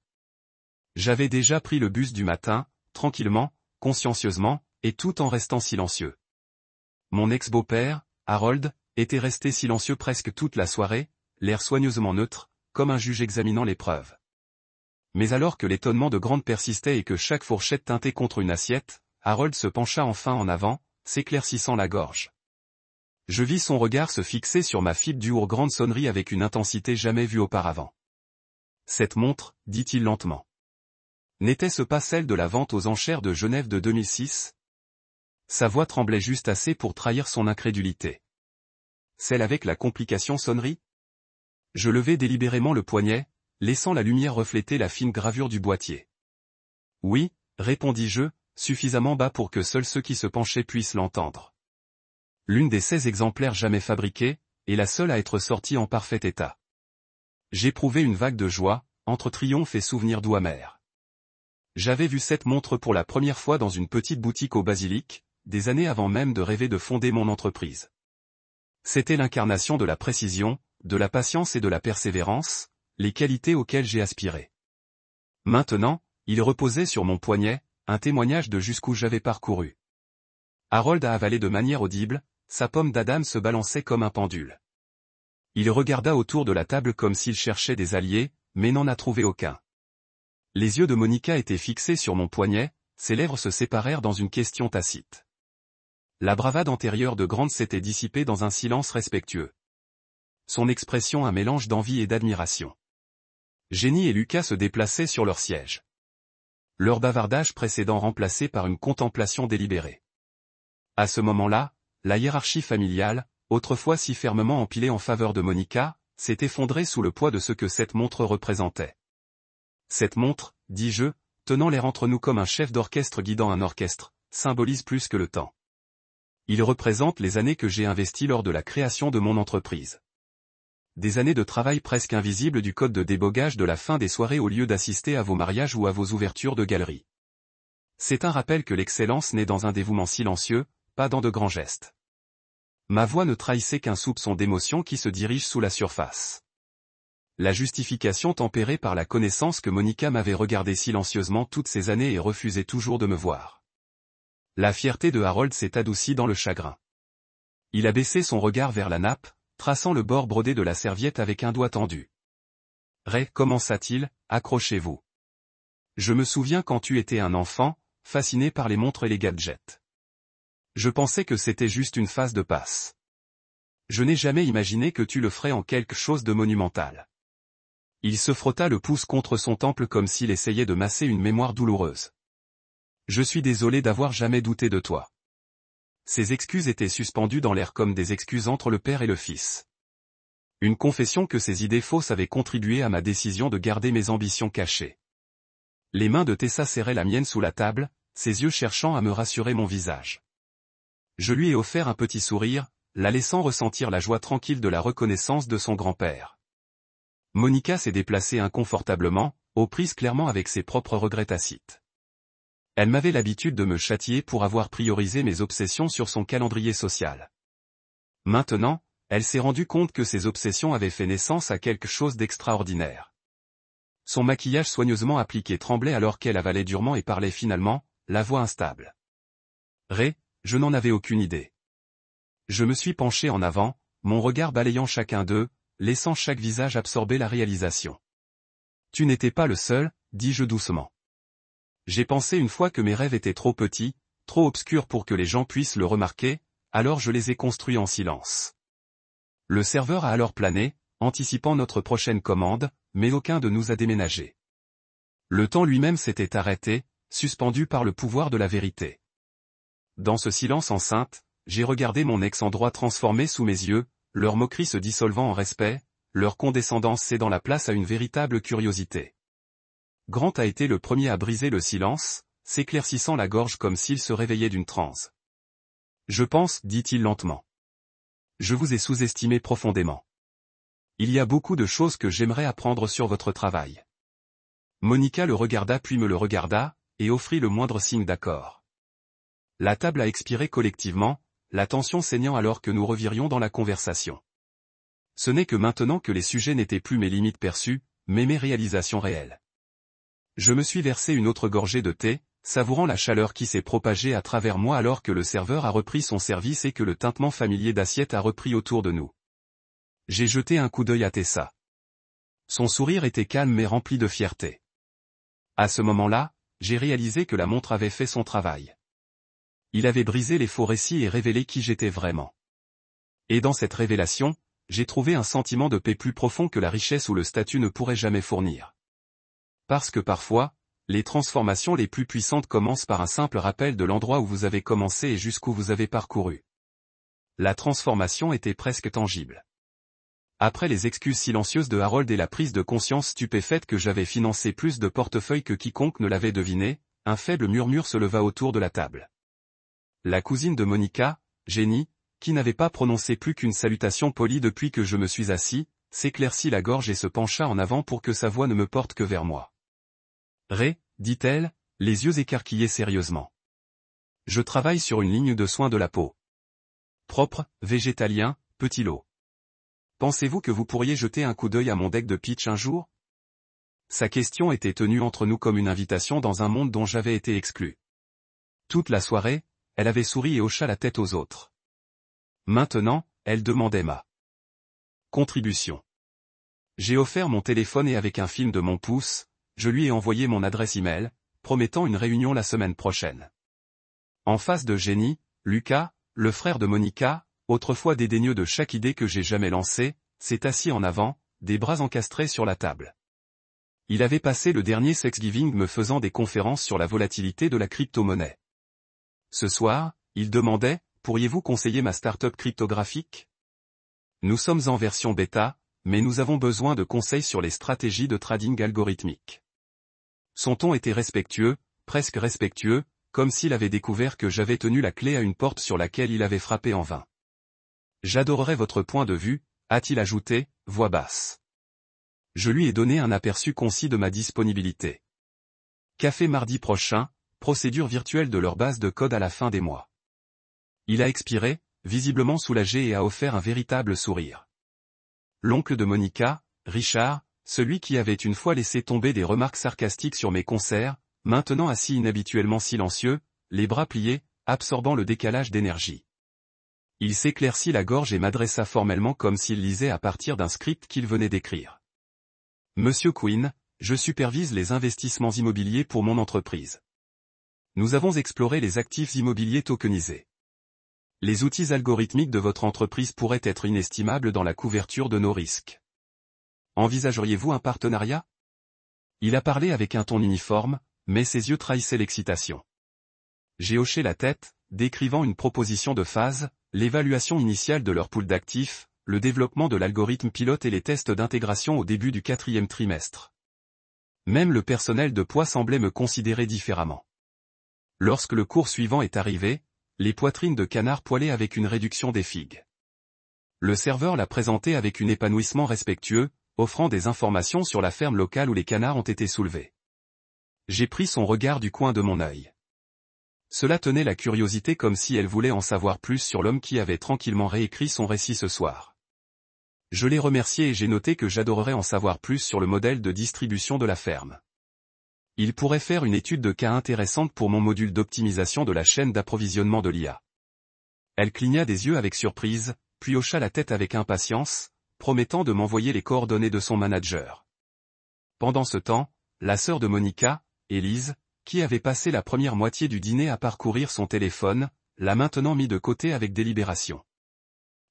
J'avais déjà pris le bus du matin, tranquillement, consciencieusement, et tout en restant silencieux. Mon ex-beau-père, Harold, était resté silencieux presque toute la soirée, l'air soigneusement neutre, comme un juge examinant les preuves. Mais alors que l'étonnement de Grant persistait et que chaque fourchette tintait contre une assiette, Harold se pencha enfin en avant, s'éclaircissant la gorge. Je vis son regard se fixer sur ma fibre d'our grande sonnerie avec une intensité jamais vue auparavant. Cette montre, dit-il lentement. N'était-ce pas celle de la vente aux enchères de Genève de 2006 ? Sa voix tremblait juste assez pour trahir son incrédulité. Celle avec la complication sonnerie ? Je levai délibérément le poignet, laissant la lumière refléter la fine gravure du boîtier. Oui, répondis-je, suffisamment bas pour que seuls ceux qui se penchaient puissent l'entendre. L'une des 16 exemplaires jamais fabriqués, et la seule à être sortie en parfait état. J'éprouvai une vague de joie, entre triomphe et souvenir doux amer. J'avais vu cette montre pour la première fois dans une petite boutique au Basilic, des années avant même de rêver de fonder mon entreprise. C'était l'incarnation de la précision, de la patience et de la persévérance, les qualités auxquelles j'ai aspiré. Maintenant, il reposait sur mon poignet, un témoignage de jusqu'où j'avais parcouru. Harold a avalé de manière audible, sa pomme d'Adam se balançait comme un pendule. Il regarda autour de la table comme s'il cherchait des alliés, mais n'en a trouvé aucun. Les yeux de Monica étaient fixés sur mon poignet, ses lèvres se séparèrent dans une question tacite. La bravade antérieure de Grant s'était dissipée dans un silence respectueux. Son expression un mélange d'envie et d'admiration. Jenny et Lucas se déplaçaient sur leur siège. Leur bavardage précédent remplacé par une contemplation délibérée. À ce moment-là, la hiérarchie familiale, autrefois si fermement empilée en faveur de Monica, s'est effondrée sous le poids de ce que cette montre représentait. Cette montre, dis-je, tenant l'air entre nous comme un chef d'orchestre guidant un orchestre, symbolise plus que le temps. Il représente les années que j'ai investies lors de la création de mon entreprise. Des années de travail presque invisible du code de débogage de la fin des soirées au lieu d'assister à vos mariages ou à vos ouvertures de galeries. C'est un rappel que l'excellence naît dans un dévouement silencieux, pas dans de grands gestes. Ma voix ne trahissait qu'un soupçon d'émotion qui se dirige sous la surface. La justification tempérée par la connaissance que Monica m'avait regardé silencieusement toutes ces années et refusait toujours de me voir. La fierté de Harold s'est adoucie dans le chagrin. Il a baissé son regard vers la nappe, traçant le bord brodé de la serviette avec un doigt tendu. Ray, commença-t-il, accrochez-vous. Je me souviens quand tu étais un enfant, fasciné par les montres et les gadgets. Je pensais que c'était juste une phase de passe. Je n'ai jamais imaginé que tu le ferais en quelque chose de monumental. Il se frotta le pouce contre son temple comme s'il essayait de masser une mémoire douloureuse. Je suis désolé d'avoir jamais douté de toi. Ces excuses étaient suspendues dans l'air comme des excuses entre le père et le fils. Une confession que ces idées fausses avaient contribué à ma décision de garder mes ambitions cachées. Les mains de Tessa serraient la mienne sous la table, ses yeux cherchant à me rassurer mon visage. Je lui ai offert un petit sourire, la laissant ressentir la joie tranquille de la reconnaissance de son grand-père. Monica s'est déplacée inconfortablement, aux prises clairement avec ses propres regrets tacites. Elle m'avait l'habitude de me châtier pour avoir priorisé mes obsessions sur son calendrier social. Maintenant, elle s'est rendue compte que ses obsessions avaient fait naissance à quelque chose d'extraordinaire. Son maquillage soigneusement appliqué tremblait alors qu'elle avalait durement et parlait finalement, la voix instable. Ray, je n'en avais aucune idée. Je me suis penché en avant, mon regard balayant chacun d'eux, laissant chaque visage absorber la réalisation. Tu n'étais pas le seul, dis-je doucement. J'ai pensé une fois que mes rêves étaient trop petits, trop obscurs pour que les gens puissent le remarquer, alors je les ai construits en silence. Le serveur a alors plané, anticipant notre prochaine commande, mais aucun de nous a déménagé. Le temps lui-même s'était arrêté, suspendu par le pouvoir de la vérité. Dans ce silence enceinte, j'ai regardé mon ex-endroit transformé sous mes yeux, leur moquerie se dissolvant en respect, leur condescendance cédant la place à une véritable curiosité. Grant a été le premier à briser le silence, s'éclaircissant la gorge comme s'il se réveillait d'une transe. Je pense, dit-il lentement. Je vous ai sous-estimé profondément. Il y a beaucoup de choses que j'aimerais apprendre sur votre travail. Monica le regarda puis me le regarda, et offrit le moindre signe d'accord. La table a expiré collectivement, la tension saignant alors que nous revirions dans la conversation. Ce n'est que maintenant que les sujets n'étaient plus mes limites perçues, mais mes réalisations réelles. Je me suis versé une autre gorgée de thé, savourant la chaleur qui s'est propagée à travers moi alors que le serveur a repris son service et que le tintement familier d'assiettes a repris autour de nous. J'ai jeté un coup d'œil à Tessa. Son sourire était calme mais rempli de fierté. À ce moment-là, j'ai réalisé que la montre avait fait son travail. Il avait brisé les faux récits et révélé qui j'étais vraiment. Et dans cette révélation, j'ai trouvé un sentiment de paix plus profond que la richesse ou le statut ne pourraient jamais fournir. Parce que parfois, les transformations les plus puissantes commencent par un simple rappel de l'endroit où vous avez commencé et jusqu'où vous avez parcouru. La transformation était presque tangible. Après les excuses silencieuses de Harold et la prise de conscience stupéfaite que j'avais financé plus de portefeuilles que quiconque ne l'avait deviné, un faible murmure se leva autour de la table. La cousine de Monica, Jenny, qui n'avait pas prononcé plus qu'une salutation polie depuis que je me suis assis, s'éclaircit la gorge et se pencha en avant pour que sa voix ne me porte que vers moi. Ray, dit-elle, les yeux écarquillés sérieusement. Je travaille sur une ligne de soins de la peau. Propre, végétalien, petit lot. Pensez-vous que vous pourriez jeter un coup d'œil à mon deck de pitch un jour? Sa question était tenue entre nous comme une invitation dans un monde dont j'avais été exclu. Toute la soirée, elle avait souri et hocha la tête aux autres. Maintenant, elle demandait ma contribution. J'ai offert mon téléphone et avec un film de mon pouce, je lui ai envoyé mon adresse email, promettant une réunion la semaine prochaine. En face de Jenny, Lucas, le frère de Monica, autrefois dédaigneux de chaque idée que j'ai jamais lancée, s'est assis en avant, des bras encastrés sur la table. Il avait passé le dernier Thanksgiving me faisant des conférences sur la volatilité de la crypto-monnaie. Ce soir, il demandait, pourriez-vous conseiller ma start-up cryptographique? Nous sommes en version bêta, mais nous avons besoin de conseils sur les stratégies de trading algorithmique. Son ton était respectueux, presque respectueux, comme s'il avait découvert que j'avais tenu la clé à une porte sur laquelle il avait frappé en vain. J'adorerais votre point de vue, a-t-il ajouté, voix basse. Je lui ai donné un aperçu concis de ma disponibilité. Café mardi prochain, procédure virtuelle de leur base de code à la fin des mois. Il a expiré, visiblement soulagé et a offert un véritable sourire. L'oncle de Monica, Richard, celui qui avait une fois laissé tomber des remarques sarcastiques sur mes concerts, maintenant assis inhabituellement silencieux, les bras pliés, absorbant le décalage d'énergie. Il s'éclaircit la gorge et m'adressa formellement comme s'il lisait à partir d'un script qu'il venait d'écrire. Monsieur Quinn, je supervise les investissements immobiliers pour mon entreprise. Nous avons exploré les actifs immobiliers tokenisés. Les outils algorithmiques de votre entreprise pourraient être inestimables dans la couverture de nos risques. Envisageriez-vous un partenariat? Il a parlé avec un ton uniforme, mais ses yeux trahissaient l'excitation. J'ai hoché la tête, décrivant une proposition de phase, l'évaluation initiale de leur pool d'actifs, le développement de l'algorithme pilote et les tests d'intégration au début du 4e trimestre. Même le personnel de poids semblait me considérer différemment. Lorsque le cours suivant est arrivé, les poitrines de canard poêlées avec une réduction des figues. Le serveur l'a présenté avec un épanouissement respectueux, offrant des informations sur la ferme locale où les canards ont été soulevés. J'ai pris son regard du coin de mon œil. Cela tenait la curiosité comme si elle voulait en savoir plus sur l'homme qui avait tranquillement réécrit son récit ce soir. Je l'ai remercié et j'ai noté que j'adorerais en savoir plus sur le modèle de distribution de la ferme. Il pourrait faire une étude de cas intéressante pour mon module d'optimisation de la chaîne d'approvisionnement de l'IA. Elle cligna des yeux avec surprise, puis hocha la tête avec impatience, promettant de m'envoyer les coordonnées de son manager. Pendant ce temps, la sœur de Monica, Élise, qui avait passé la première moitié du dîner à parcourir son téléphone, l'a maintenant mis de côté avec délibération.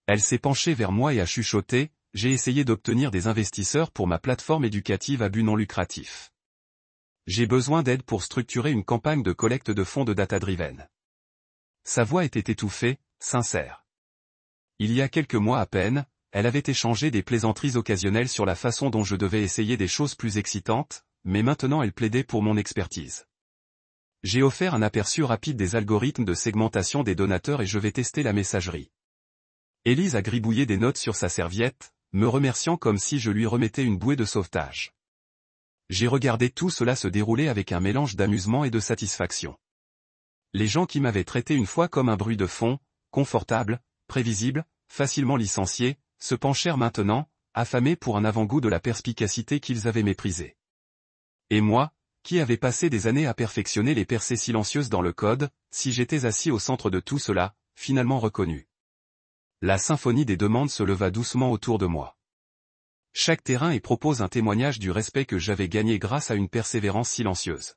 Elle s'est penchée vers moi et a chuchoté, « J'ai essayé d'obtenir des investisseurs pour ma plateforme éducative à but non lucratif. J'ai besoin d'aide pour structurer une campagne de collecte de fonds de data-driven. » Sa voix était étouffée, sincère. Il y a quelques mois à peine, elle avait échangé des plaisanteries occasionnelles sur la façon dont je devais essayer des choses plus excitantes, mais maintenant elle plaidait pour mon expertise. J'ai offert un aperçu rapide des algorithmes de segmentation des donateurs et je vais tester la messagerie. Élise a gribouillé des notes sur sa serviette, me remerciant comme si je lui remettais une bouée de sauvetage. J'ai regardé tout cela se dérouler avec un mélange d'amusement et de satisfaction. Les gens qui m'avaient traité une fois comme un bruit de fond, confortable, prévisible, facilement licencié, se penchèrent maintenant, affamés pour un avant-goût de la perspicacité qu'ils avaient méprisée. Et moi, qui avais passé des années à perfectionner les percées silencieuses dans le code, si j'étais assis au centre de tout cela, finalement reconnu. La symphonie des demandes se leva doucement autour de moi. chaque terrain et propose un témoignage du respect que j'avais gagné grâce à une persévérance silencieuse.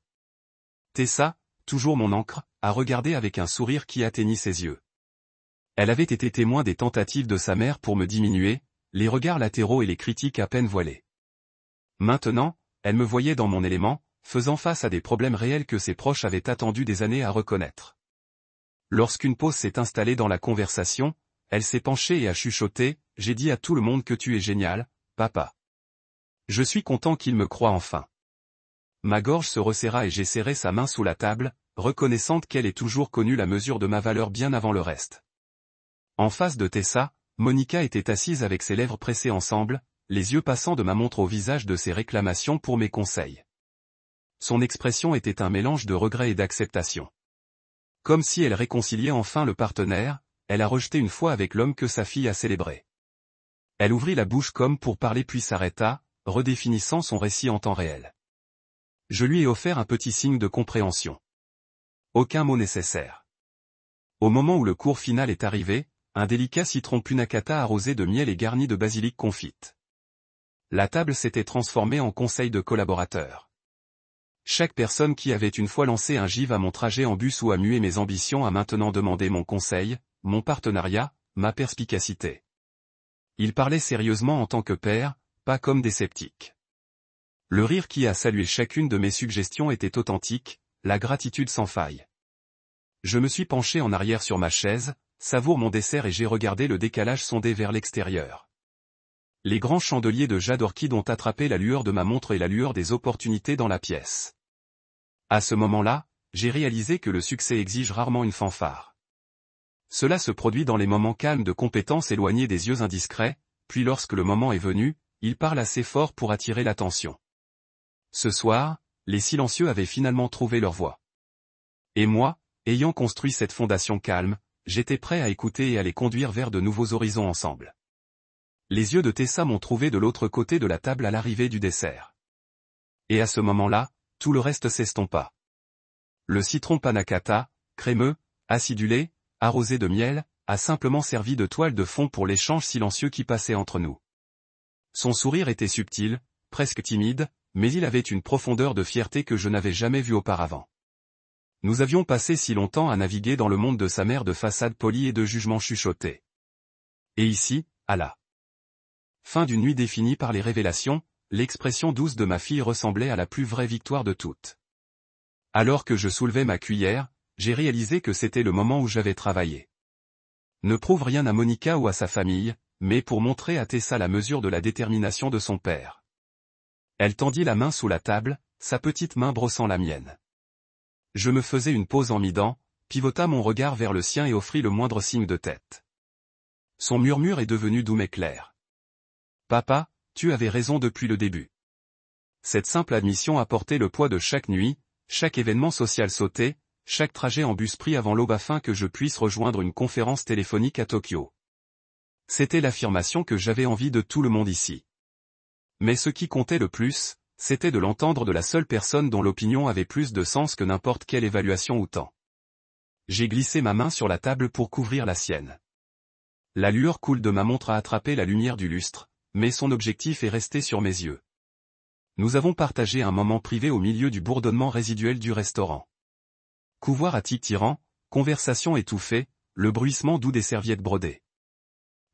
Tessa, toujours mon ancre, a regardé avec un sourire qui atteignit ses yeux. Elle avait été témoin des tentatives de sa mère pour me diminuer, les regards latéraux et les critiques à peine voilées. Maintenant, elle me voyait dans mon élément, faisant face à des problèmes réels que ses proches avaient attendu des années à reconnaître. Lorsqu'une pause s'est installée dans la conversation, elle s'est penchée et a chuchoté, « J'ai dit à tout le monde que tu es génial, papa. Je suis content qu'il me croie enfin. » Ma gorge se resserra et j'ai serré sa main sous la table, reconnaissante qu'elle ait toujours connu la mesure de ma valeur bien avant le reste. En face de Tessa, Monica était assise avec ses lèvres pressées ensemble, les yeux passant de ma montre au visage de ses réclamations pour mes conseils. Son expression était un mélange de regret et d'acceptation. Comme si elle réconciliait enfin le partenaire, elle a rejeté une fois avec l'homme que sa fille a célébré. Elle ouvrit la bouche comme pour parler puis s'arrêta, redéfinissant son récit en temps réel. Je lui ai offert un petit signe de compréhension. Aucun mot nécessaire. Au moment où le cours final est arrivé, un délicat citron punakata arrosé de miel et garni de basilic confite. La table s'était transformée en conseil de collaborateurs. Chaque personne qui avait une fois lancé un givre à mon trajet en bus ou a mué mes ambitions a maintenant demandé mon conseil, mon partenariat, ma perspicacité. Ils parlaient sérieusement en tant que père, pas comme des sceptiques. Le rire qui a salué chacune de mes suggestions était authentique, la gratitude sans faille. Je me suis penché en arrière sur ma chaise, savoure mon dessert et j'ai regardé le décalage sonder vers l'extérieur. Les grands chandeliers de jade orchide ont attrapé la lueur de ma montre et la lueur des opportunités dans la pièce. À ce moment-là, j'ai réalisé que le succès exige rarement une fanfare. Cela se produit dans les moments calmes de compétences éloignés des yeux indiscrets, puis lorsque le moment est venu, il parle assez fort pour attirer l'attention. Ce soir, les silencieux avaient finalement trouvé leur voie. Et moi, ayant construit cette fondation calme, j'étais prêt à écouter et à les conduire vers de nouveaux horizons ensemble. Les yeux de Tessa m'ont trouvé de l'autre côté de la table à l'arrivée du dessert. Et à ce moment-là, tout le reste s'estompa. Le citron panna-cotta, crémeux, acidulé, arrosé de miel, a simplement servi de toile de fond pour l'échange silencieux qui passait entre nous. Son sourire était subtil, presque timide, mais il avait une profondeur de fierté que je n'avais jamais vue auparavant. Nous avions passé si longtemps à naviguer dans le monde de sa mère de façades polies et de jugements chuchotés. Et ici, à la fin d'une nuit définie par les révélations, l'expression douce de ma fille ressemblait à la plus vraie victoire de toutes. Alors que je soulevais ma cuillère, j'ai réalisé que c'était le moment où j'avais travaillé. Ne prouve rien à Monica ou à sa famille, mais pour montrer à Tessa la mesure de la détermination de son père. Elle tendit la main sous la table, sa petite main brossant la mienne. Je me faisais une pause en mident, pivota mon regard vers le sien et offrit le moindre signe de tête. Son murmure est devenu doux mais clair. Papa, tu avais raison depuis le début. Cette simple admission a porté le poids de chaque nuit, chaque événement social sauté, chaque trajet en bus pris avant l'aube afin que je puisse rejoindre une conférence téléphonique à Tokyo. C'était l'affirmation que j'avais envie de tout le monde ici. Mais ce qui comptait le plus, c'était de l'entendre de la seule personne dont l'opinion avait plus de sens que n'importe quelle évaluation ou temps. J'ai glissé ma main sur la table pour couvrir la sienne. La lueur cool de ma montre a attrapé la lumière du lustre, mais son objectif est resté sur mes yeux. Nous avons partagé un moment privé au milieu du bourdonnement résiduel du restaurant. Couvoir à tirant, conversation étouffée, le bruissement doux des serviettes brodées.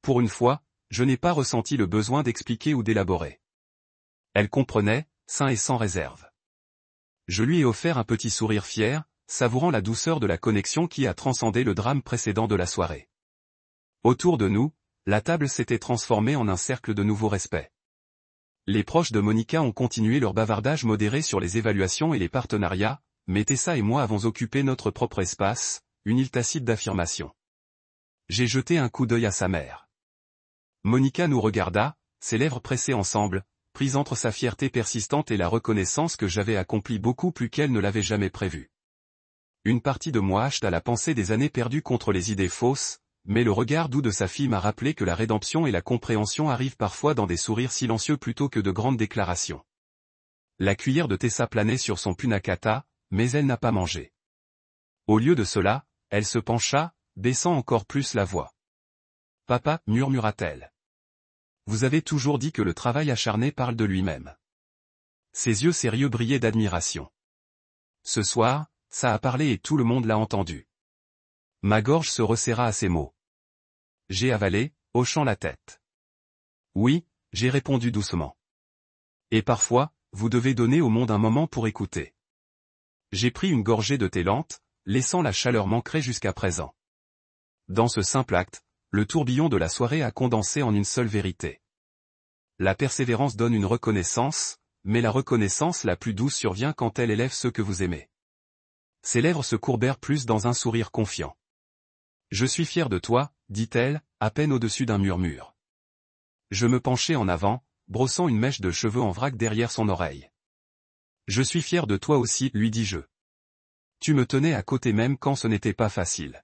Pour une fois, je n'ai pas ressenti le besoin d'expliquer ou d'élaborer. Elle comprenait, sain et sans réserve. Je lui ai offert un petit sourire fier, savourant la douceur de la connexion qui a transcendé le drame précédent de la soirée. Autour de nous, la table s'était transformée en un cercle de nouveau respect. Les proches de Monica ont continué leur bavardage modéré sur les évaluations et les partenariats, mais Tessa et moi avons occupé notre propre espace, une île tacite d'affirmation. J'ai jeté un coup d'œil à sa mère. Monica nous regarda, ses lèvres pressées ensemble, prise entre sa fierté persistante et la reconnaissance que j'avais accompli beaucoup plus qu'elle ne l'avait jamais prévu. Une partie de moi acheta la pensée des années perdues contre les idées fausses, mais le regard doux de sa fille m'a rappelé que la rédemption et la compréhension arrivent parfois dans des sourires silencieux plutôt que de grandes déclarations. La cuillère de Tessa planait sur son punakata, mais elle n'a pas mangé. Au lieu de cela, elle se pencha, baissant encore plus la voix. « Papa, murmura-t-elle. vous avez toujours dit que le travail acharné parle de lui-même. Ses yeux sérieux brillaient d'admiration. Ce soir, ça a parlé et tout le monde l'a entendu. Ma gorge se resserra à ces mots. J'ai avalé, hochant la tête. Oui, j'ai répondu doucement. Et parfois, vous devez donner au monde un moment pour écouter. J'ai pris une gorgée de thé lente, laissant la chaleur m'ancrer jusqu'à présent. Dans ce simple acte, le tourbillon de la soirée a condensé en une seule vérité. La persévérance donne une reconnaissance, mais la reconnaissance la plus douce survient quand elle élève ceux que vous aimez. Ses lèvres se courbèrent plus dans un sourire confiant. Je suis fier de toi, dit-elle, à peine au-dessus d'un murmure. Je me penchai en avant, brossant une mèche de cheveux en vrac derrière son oreille. Je suis fier de toi aussi, lui dis-je. Tu me tenais à côté même quand ce n'était pas facile.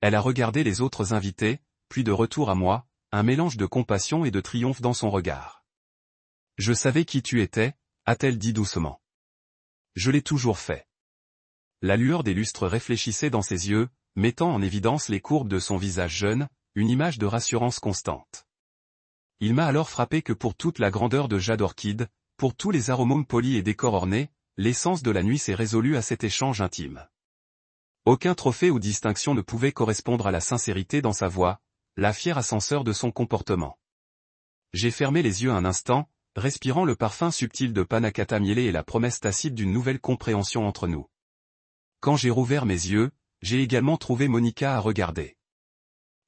Elle a regardé les autres invités, puis de retour à moi, un mélange de compassion et de triomphe dans son regard. Je savais qui tu étais, a-t-elle dit doucement. Je l'ai toujours fait. La lueur des lustres réfléchissait dans ses yeux, mettant en évidence les courbes de son visage jeune, une image de rassurance constante. Il m'a alors frappé que pour toute la grandeur de Jade Orchid, pour tous les aromaumes polis et décors ornés, l'essence de la nuit s'est résolue à cet échange intime. Aucun trophée ou distinction ne pouvait correspondre à la sincérité dans sa voix, la fière ascenseur de son comportement. J'ai fermé les yeux un instant, respirant le parfum subtil de panna cotta mielé et la promesse tacite d'une nouvelle compréhension entre nous. Quand j'ai rouvert mes yeux, j'ai également trouvé Monica à regarder.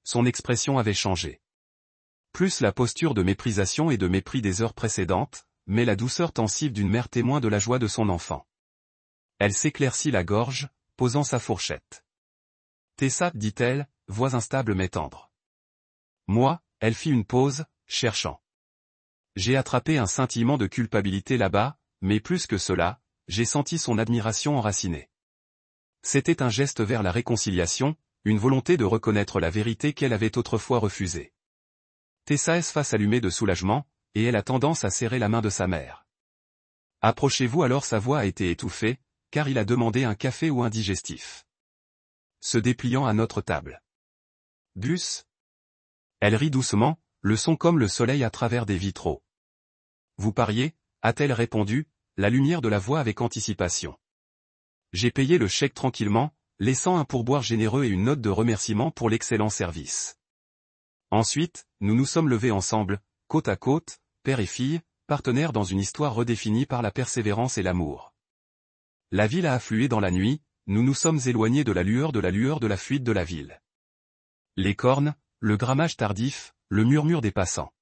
Son expression avait changé. Plus la posture de méprisation et de mépris des heures précédentes, mais la douceur tensive d'une mère témoin de la joie de son enfant. Elle s'éclaircit la gorge, posant sa fourchette. Tessa, dit-elle, voix instable mais tendre. Moi, elle fit une pause, cherchant. J'ai attrapé un scintillement de culpabilité là-bas, mais plus que cela, j'ai senti son admiration enracinée. C'était un geste vers la réconciliation, une volonté de reconnaître la vérité qu'elle avait autrefois refusée. Tessa est face allumée de soulagement, et elle a tendance à serrer la main de sa mère. Approchez-vous alors sa voix a été étouffée, car il a demandé un café ou un digestif. Se dépliant à notre table. Bus. Elle rit doucement, le son comme le soleil à travers des vitraux. Vous pariez, a-t-elle répondu, la lumière de la voix avec anticipation. J'ai payé le chèque tranquillement, laissant un pourboire généreux et une note de remerciement pour l'excellent service. Ensuite, nous nous sommes levés ensemble, côte à côte, père et fille, partenaires dans une histoire redéfinie par la persévérance et l'amour. La ville a afflué dans la nuit, nous nous sommes éloignés de la lueur de la fuite de la ville. Les cornes, le grammage tardif, le murmure des passants.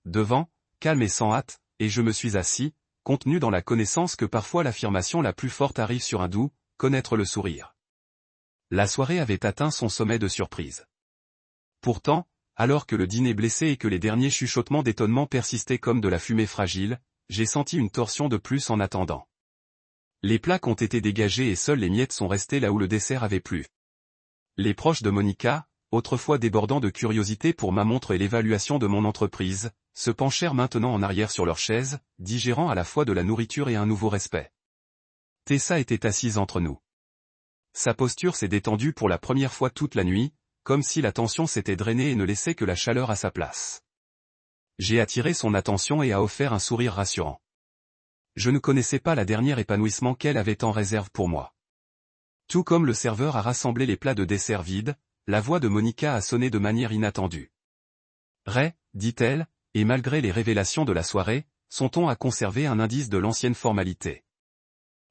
Devant, calme et sans hâte, et je me suis assis, contenu dans la connaissance que parfois l'affirmation la plus forte arrive sur un doux, connaître le sourire. La soirée avait atteint son sommet de surprise. Pourtant, alors que le dîner blessait et que les derniers chuchotements d'étonnement persistaient comme de la fumée fragile, j'ai senti une torsion de plus en attendant. Les plaques ont été dégagées et seules les miettes sont restées là où le dessert avait plu. Les proches de Monica, autrefois débordants de curiosité pour ma montre et l'évaluation de mon entreprise, se penchèrent maintenant en arrière sur leurs chaises, digérant à la fois de la nourriture et un nouveau respect. Tessa était assise entre nous. Sa posture s'est détendue pour la première fois toute la nuit, comme si la tension s'était drainée et ne laissait que la chaleur à sa place. J'ai attiré son attention et a offert un sourire rassurant. Je ne connaissais pas la dernière épanouissement qu'elle avait en réserve pour moi. Tout comme le serveur a rassemblé les plats de dessert vides, la voix de Monica a sonné de manière inattendue. Ray, dit-elle, et malgré les révélations de la soirée, son ton a conservé un indice de l'ancienne formalité.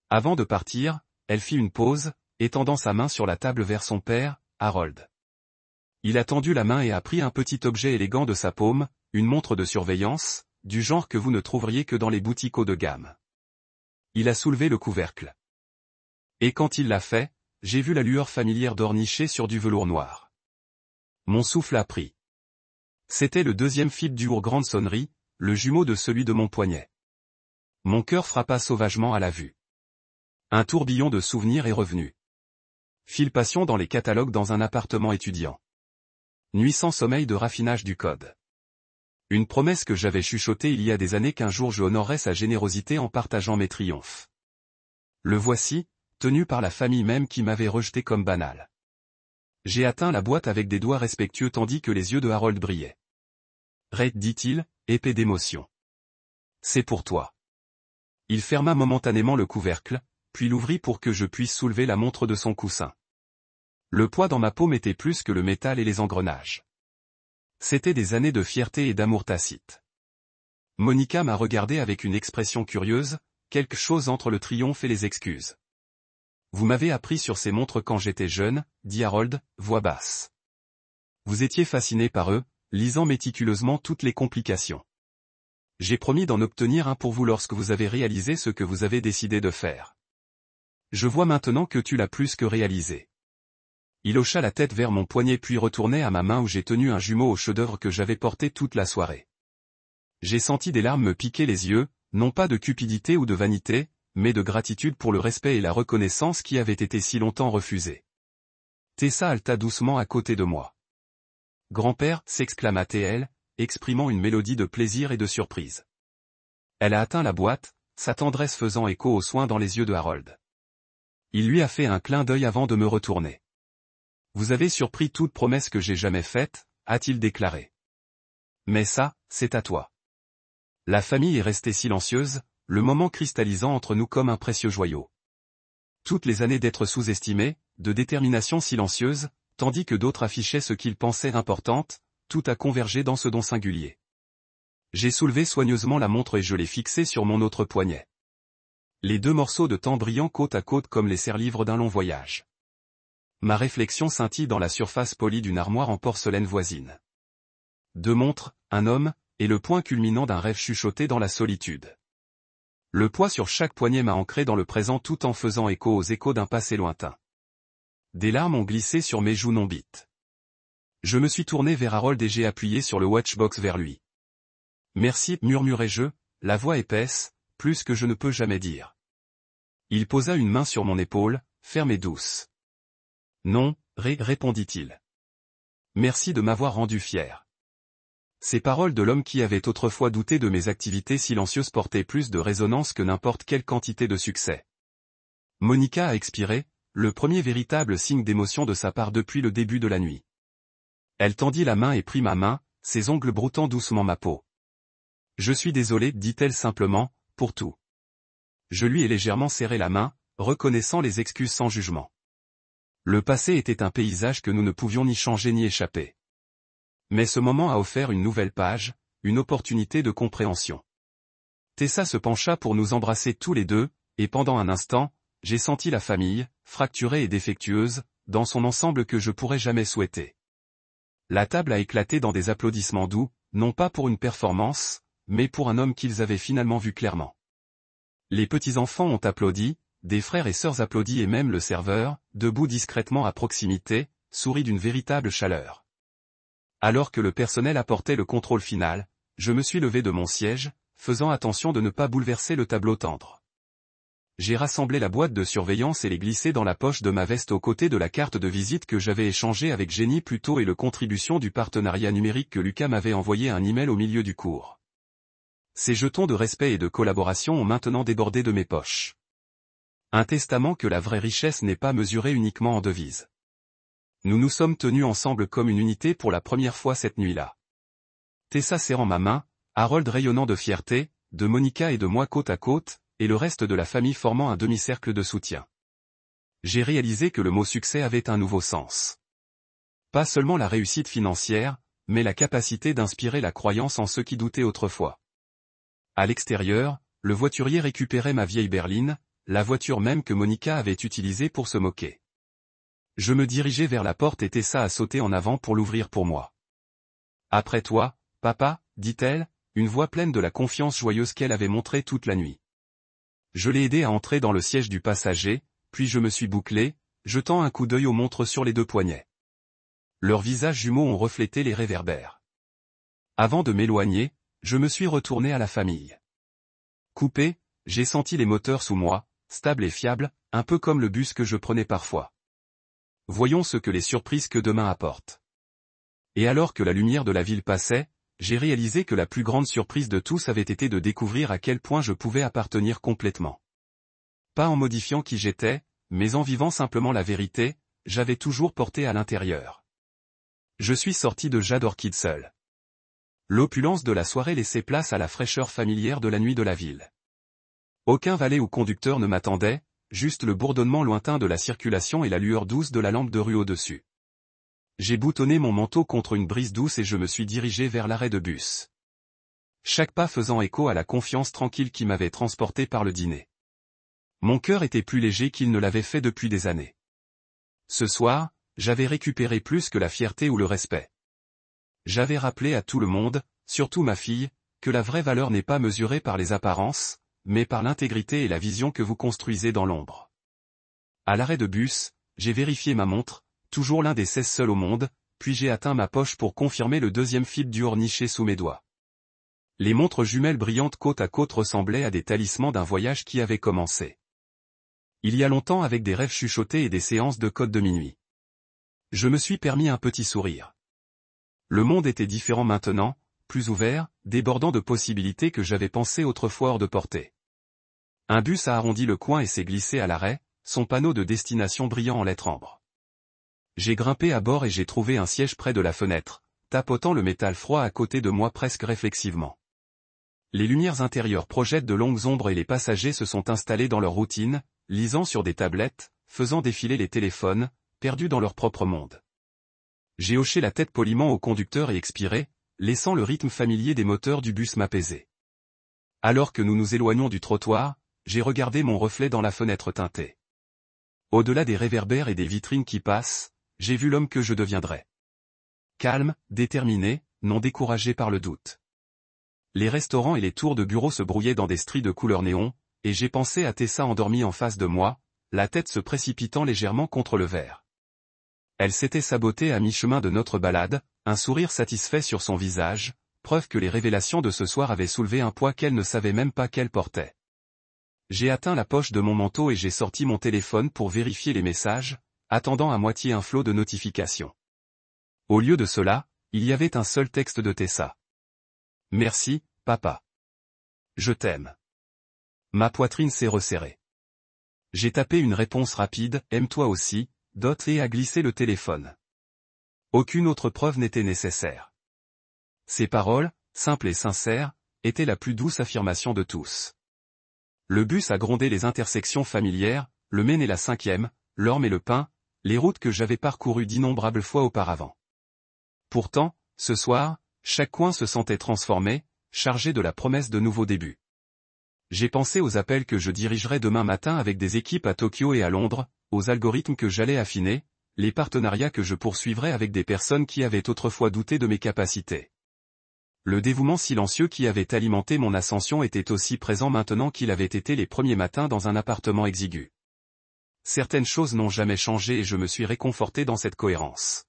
Avant de partir, elle fit une pause, étendant sa main sur la table vers son père, Harold. Il a tendu la main et a pris un petit objet élégant de sa paume, une montre de surveillance, du genre que vous ne trouveriez que dans les boutiques haut de gamme. Il a soulevé le couvercle. Et quand il l'a fait, j'ai vu la lueur familière d'ornicher sur du velours noir. Mon souffle a pris. C'était le deuxième fil du grande sonnerie, le jumeau de celui de mon poignet. Mon cœur frappa sauvagement à la vue. Un tourbillon de souvenirs est revenu. Fil passion dans les catalogues dans un appartement étudiant. Nuit sans sommeil de raffinage du code. Une promesse que j'avais chuchotée il y a des années qu'un jour je honorerais sa générosité en partageant mes triomphes. Le voici, tenu par la famille même qui m'avait rejeté comme banal. J'ai atteint la boîte avec des doigts respectueux tandis que les yeux de Harold brillaient. Ray, dit-il, épais d'émotion. C'est pour toi. Il ferma momentanément le couvercle, puis l'ouvrit pour que je puisse soulever la montre de son coussin. Le poids dans ma paume était plus que le métal et les engrenages. C'était des années de fierté et d'amour tacite. Monica m'a regardé avec une expression curieuse, quelque chose entre le triomphe et les excuses. Vous m'avez appris sur ces montres quand j'étais jeune, dit Harold, voix basse. Vous étiez fasciné par eux, lisant méticuleusement toutes les complications. J'ai promis d'en obtenir un pour vous lorsque vous avez réalisé ce que vous avez décidé de faire. Je vois maintenant que tu l'as plus que réalisé. Il hocha la tête vers mon poignet puis retournait à ma main où j'ai tenu un jumeau au chef-d'œuvre que j'avais porté toute la soirée. J'ai senti des larmes me piquer les yeux, non pas de cupidité ou de vanité, mais de gratitude pour le respect et la reconnaissance qui avaient été si longtemps refusés. Tessa haleta doucement à côté de moi. Grand-père, s'exclama-t-elle, exprimant une mélodie de plaisir et de surprise. Elle a atteint la boîte, sa tendresse faisant écho aux soins dans les yeux de Harold. Il lui a fait un clin d'œil avant de me retourner. Vous avez surpris toute promesse que j'ai jamais faite, a-t-il déclaré. Mais ça, c'est à toi. La famille est restée silencieuse, le moment cristallisant entre nous comme un précieux joyau. Toutes les années d'être sous-estimé, de détermination silencieuse, tandis que d'autres affichaient ce qu'ils pensaient importante, tout a convergé dans ce don singulier. J'ai soulevé soigneusement la montre et je l'ai fixée sur mon autre poignet. Les deux morceaux de temps brillants côte à côte comme les serre-livres d'un long voyage. Ma réflexion scintille dans la surface polie d'une armoire en porcelaine voisine. Deux montres, un homme, et le point culminant d'un rêve chuchoté dans la solitude. Le poids sur chaque poignet m'a ancré dans le présent tout en faisant écho aux échos d'un passé lointain. Des larmes ont glissé sur mes joues non bites. Je me suis tourné vers Harold et j'ai appuyé sur le watchbox vers lui. Merci, murmurai-je, la voix épaisse, plus que je ne peux jamais dire. Il posa une main sur mon épaule, ferme et douce. Non, répondit-il. Merci de m'avoir rendu fier. Ces paroles de l'homme qui avait autrefois douté de mes activités silencieuses portaient plus de résonance que n'importe quelle quantité de succès. Monica a expiré, le premier véritable signe d'émotion de sa part depuis le début de la nuit. Elle tendit la main et prit ma main, ses ongles broutant doucement ma peau. Je suis désolé, dit-elle simplement, pour tout. Je lui ai légèrement serré la main, reconnaissant les excuses sans jugement. Le passé était un paysage que nous ne pouvions ni changer ni échapper. Mais ce moment a offert une nouvelle page, une opportunité de compréhension. Tessa se pencha pour nous embrasser tous les deux, et pendant un instant, j'ai senti la famille, fracturée et défectueuse, dans son ensemble que je pourrais jamais souhaiter. La table a éclaté dans des applaudissements doux, non pas pour une performance, mais pour un homme qu'ils avaient finalement vu clairement. Les petits-enfants ont applaudi, des frères et sœurs applaudis et même le serveur, debout discrètement à proximité, sourit d'une véritable chaleur. Alors que le personnel apportait le contrôle final, je me suis levé de mon siège, faisant attention de ne pas bouleverser le tableau tendre. J'ai rassemblé la boîte de surveillance et l'ai glissée dans la poche de ma veste aux côtés de la carte de visite que j'avais échangée avec Jenny plus tôt et le contribution du partenariat numérique que Lucas m'avait envoyé un email au milieu du cours. Ces jetons de respect et de collaboration ont maintenant débordé de mes poches. Un testament que la vraie richesse n'est pas mesurée uniquement en devises. Nous nous sommes tenus ensemble comme une unité pour la première fois cette nuit-là. Tessa serrant ma main, Harold rayonnant de fierté, de Monica et de moi côte à côte, et le reste de la famille formant un demi-cercle de soutien. J'ai réalisé que le mot succès avait un nouveau sens. Pas seulement la réussite financière, mais la capacité d'inspirer la croyance en ceux qui doutaient autrefois. À l'extérieur, le voiturier récupérait ma vieille berline, la voiture même que Monica avait utilisée pour se moquer. Je me dirigeais vers la porte et Tessa a sauté en avant pour l'ouvrir pour moi. « Après toi, papa, dit-elle, une voix pleine de la confiance joyeuse qu'elle avait montrée toute la nuit. Je l'ai aidé à entrer dans le siège du passager, puis je me suis bouclé, jetant un coup d'œil aux montres sur les deux poignets. Leurs visages jumeaux ont reflété les réverbères. Avant de m'éloigner, je me suis retourné à la famille. Coupé, j'ai senti les moteurs sous moi, stables et fiables, un peu comme le bus que je prenais parfois. Voyons ce que les surprises que demain apportent. Et alors que la lumière de la ville passait, j'ai réalisé que la plus grande surprise de tous avait été de découvrir à quel point je pouvais appartenir complètement. Pas en modifiant qui j'étais, mais en vivant simplement la vérité, j'avais toujours porté à l'intérieur. Je suis sorti de Jade Orchid seul. L'opulence de la soirée laissait place à la fraîcheur familière de la nuit de la ville. Aucun valet ou conducteur ne m'attendait, juste le bourdonnement lointain de la circulation et la lueur douce de la lampe de rue au-dessus. J'ai boutonné mon manteau contre une brise douce et je me suis dirigé vers l'arrêt de bus. Chaque pas faisant écho à la confiance tranquille qui m'avait transporté par le dîner. Mon cœur était plus léger qu'il ne l'avait fait depuis des années. Ce soir, j'avais récupéré plus que la fierté ou le respect. J'avais rappelé à tout le monde, surtout ma fille, que la vraie valeur n'est pas mesurée par les apparences, mais par l'intégrité et la vision que vous construisez dans l'ombre. À l'arrêt de bus, j'ai vérifié ma montre, toujours l'un des 16 seuls au monde, puis j'ai atteint ma poche pour confirmer le deuxième fil d'or niché sous mes doigts. Les montres jumelles brillantes côte à côte ressemblaient à des talismans d'un voyage qui avait commencé. Il y a longtemps avec des rêves chuchotés et des séances de code de minuit. Je me suis permis un petit sourire. Le monde était différent maintenant, plus ouvert, débordant de possibilités que j'avais pensées autrefois hors de portée. Un bus a arrondi le coin et s'est glissé à l'arrêt, son panneau de destination brillant en lettres ambre. J'ai grimpé à bord et j'ai trouvé un siège près de la fenêtre, tapotant le métal froid à côté de moi presque réflexivement. Les lumières intérieures projettent de longues ombres et les passagers se sont installés dans leur routine, lisant sur des tablettes, faisant défiler les téléphones, perdus dans leur propre monde. J'ai hoché la tête poliment au conducteur et expiré, laissant le rythme familier des moteurs du bus m'apaiser. Alors que nous nous éloignons du trottoir, j'ai regardé mon reflet dans la fenêtre teintée. Au-delà des réverbères et des vitrines qui passent, j'ai vu l'homme que je deviendrais. Calme, déterminé, non découragé par le doute. Les restaurants et les tours de bureau se brouillaient dans des stries de couleur néon, et j'ai pensé à Tessa endormie en face de moi, la tête se précipitant légèrement contre le verre. Elle s'était sabotée à mi-chemin de notre balade, un sourire satisfait sur son visage, preuve que les révélations de ce soir avaient soulevé un poids qu'elle ne savait même pas qu'elle portait. J'ai atteint la poche de mon manteau et j'ai sorti mon téléphone pour vérifier les messages, attendant à moitié un flot de notifications. Au lieu de cela, il y avait un seul texte de Tessa. « Merci, papa. Je t'aime. » Ma poitrine s'est resserrée. J'ai tapé une réponse rapide, « Aime-toi aussi », et a glissé le téléphone. Aucune autre preuve n'était nécessaire. Ces paroles, simples et sincères, étaient la plus douce affirmation de tous. Le bus a grondé les intersections familières, le Maine et la 5e, l'Orme et le Pin, les routes que j'avais parcourues d'innombrables fois auparavant. Pourtant, ce soir, chaque coin se sentait transformé, chargé de la promesse de nouveaux débuts. J'ai pensé aux appels que je dirigerais demain matin avec des équipes à Tokyo et à Londres, aux algorithmes que j'allais affiner, les partenariats que je poursuivrais avec des personnes qui avaient autrefois douté de mes capacités. Le dévouement silencieux qui avait alimenté mon ascension était aussi présent maintenant qu'il avait été les premiers matins dans un appartement exigu. Certaines choses n'ont jamais changé et je me suis réconforté dans cette cohérence.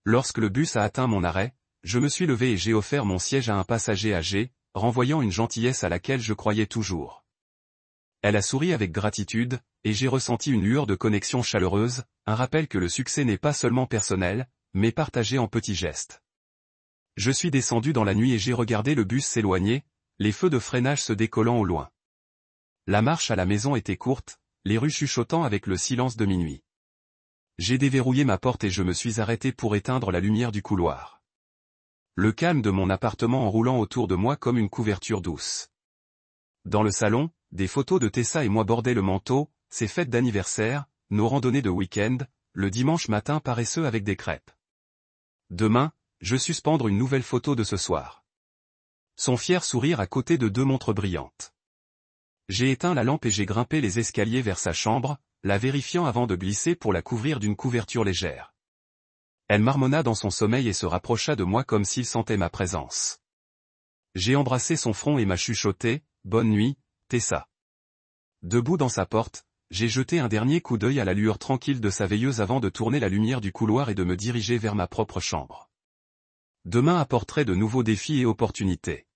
Lorsque le bus a atteint mon arrêt, je me suis levé et j'ai offert mon siège à un passager âgé, renvoyant une gentillesse à laquelle je croyais toujours. Elle a souri avec gratitude, et j'ai ressenti une lueur de connexion chaleureuse, un rappel que le succès n'est pas seulement personnel, mais partagé en petits gestes. Je suis descendu dans la nuit et j'ai regardé le bus s'éloigner, les feux de freinage se décollant au loin. La marche à la maison était courte, les rues chuchotant avec le silence de minuit. J'ai déverrouillé ma porte et je me suis arrêté pour éteindre la lumière du couloir. Le calme de mon appartement en roulant autour de moi comme une couverture douce. Dans le salon, des photos de Tessa et moi bordaient le manteau, ses fêtes d'anniversaire, nos randonnées de week-end, le dimanche matin paresseux avec des crêpes. Demain, je suspendre une nouvelle photo de ce soir. Son fier sourire à côté de 2 montres brillantes. J'ai éteint la lampe et j'ai grimpé les escaliers vers sa chambre, la vérifiant avant de glisser pour la couvrir d'une couverture légère. Elle marmonna dans son sommeil et se rapprocha de moi comme s'il sentait ma présence. J'ai embrassé son front et m'a chuchoté, « Bonne nuit, Tessa. » Debout dans sa porte, j'ai jeté un dernier coup d'œil à la lueur tranquille de sa veilleuse avant de tourner la lumière du couloir et de me diriger vers ma propre chambre. Demain apporterait de nouveaux défis et opportunités.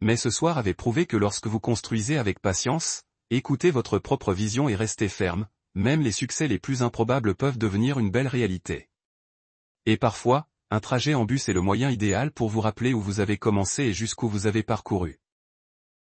Mais ce soir avait prouvé que lorsque vous construisez avec patience, écoutez votre propre vision et restez ferme, même les succès les plus improbables peuvent devenir une belle réalité. Et parfois, un trajet en bus est le moyen idéal pour vous rappeler où vous avez commencé et jusqu'où vous avez parcouru.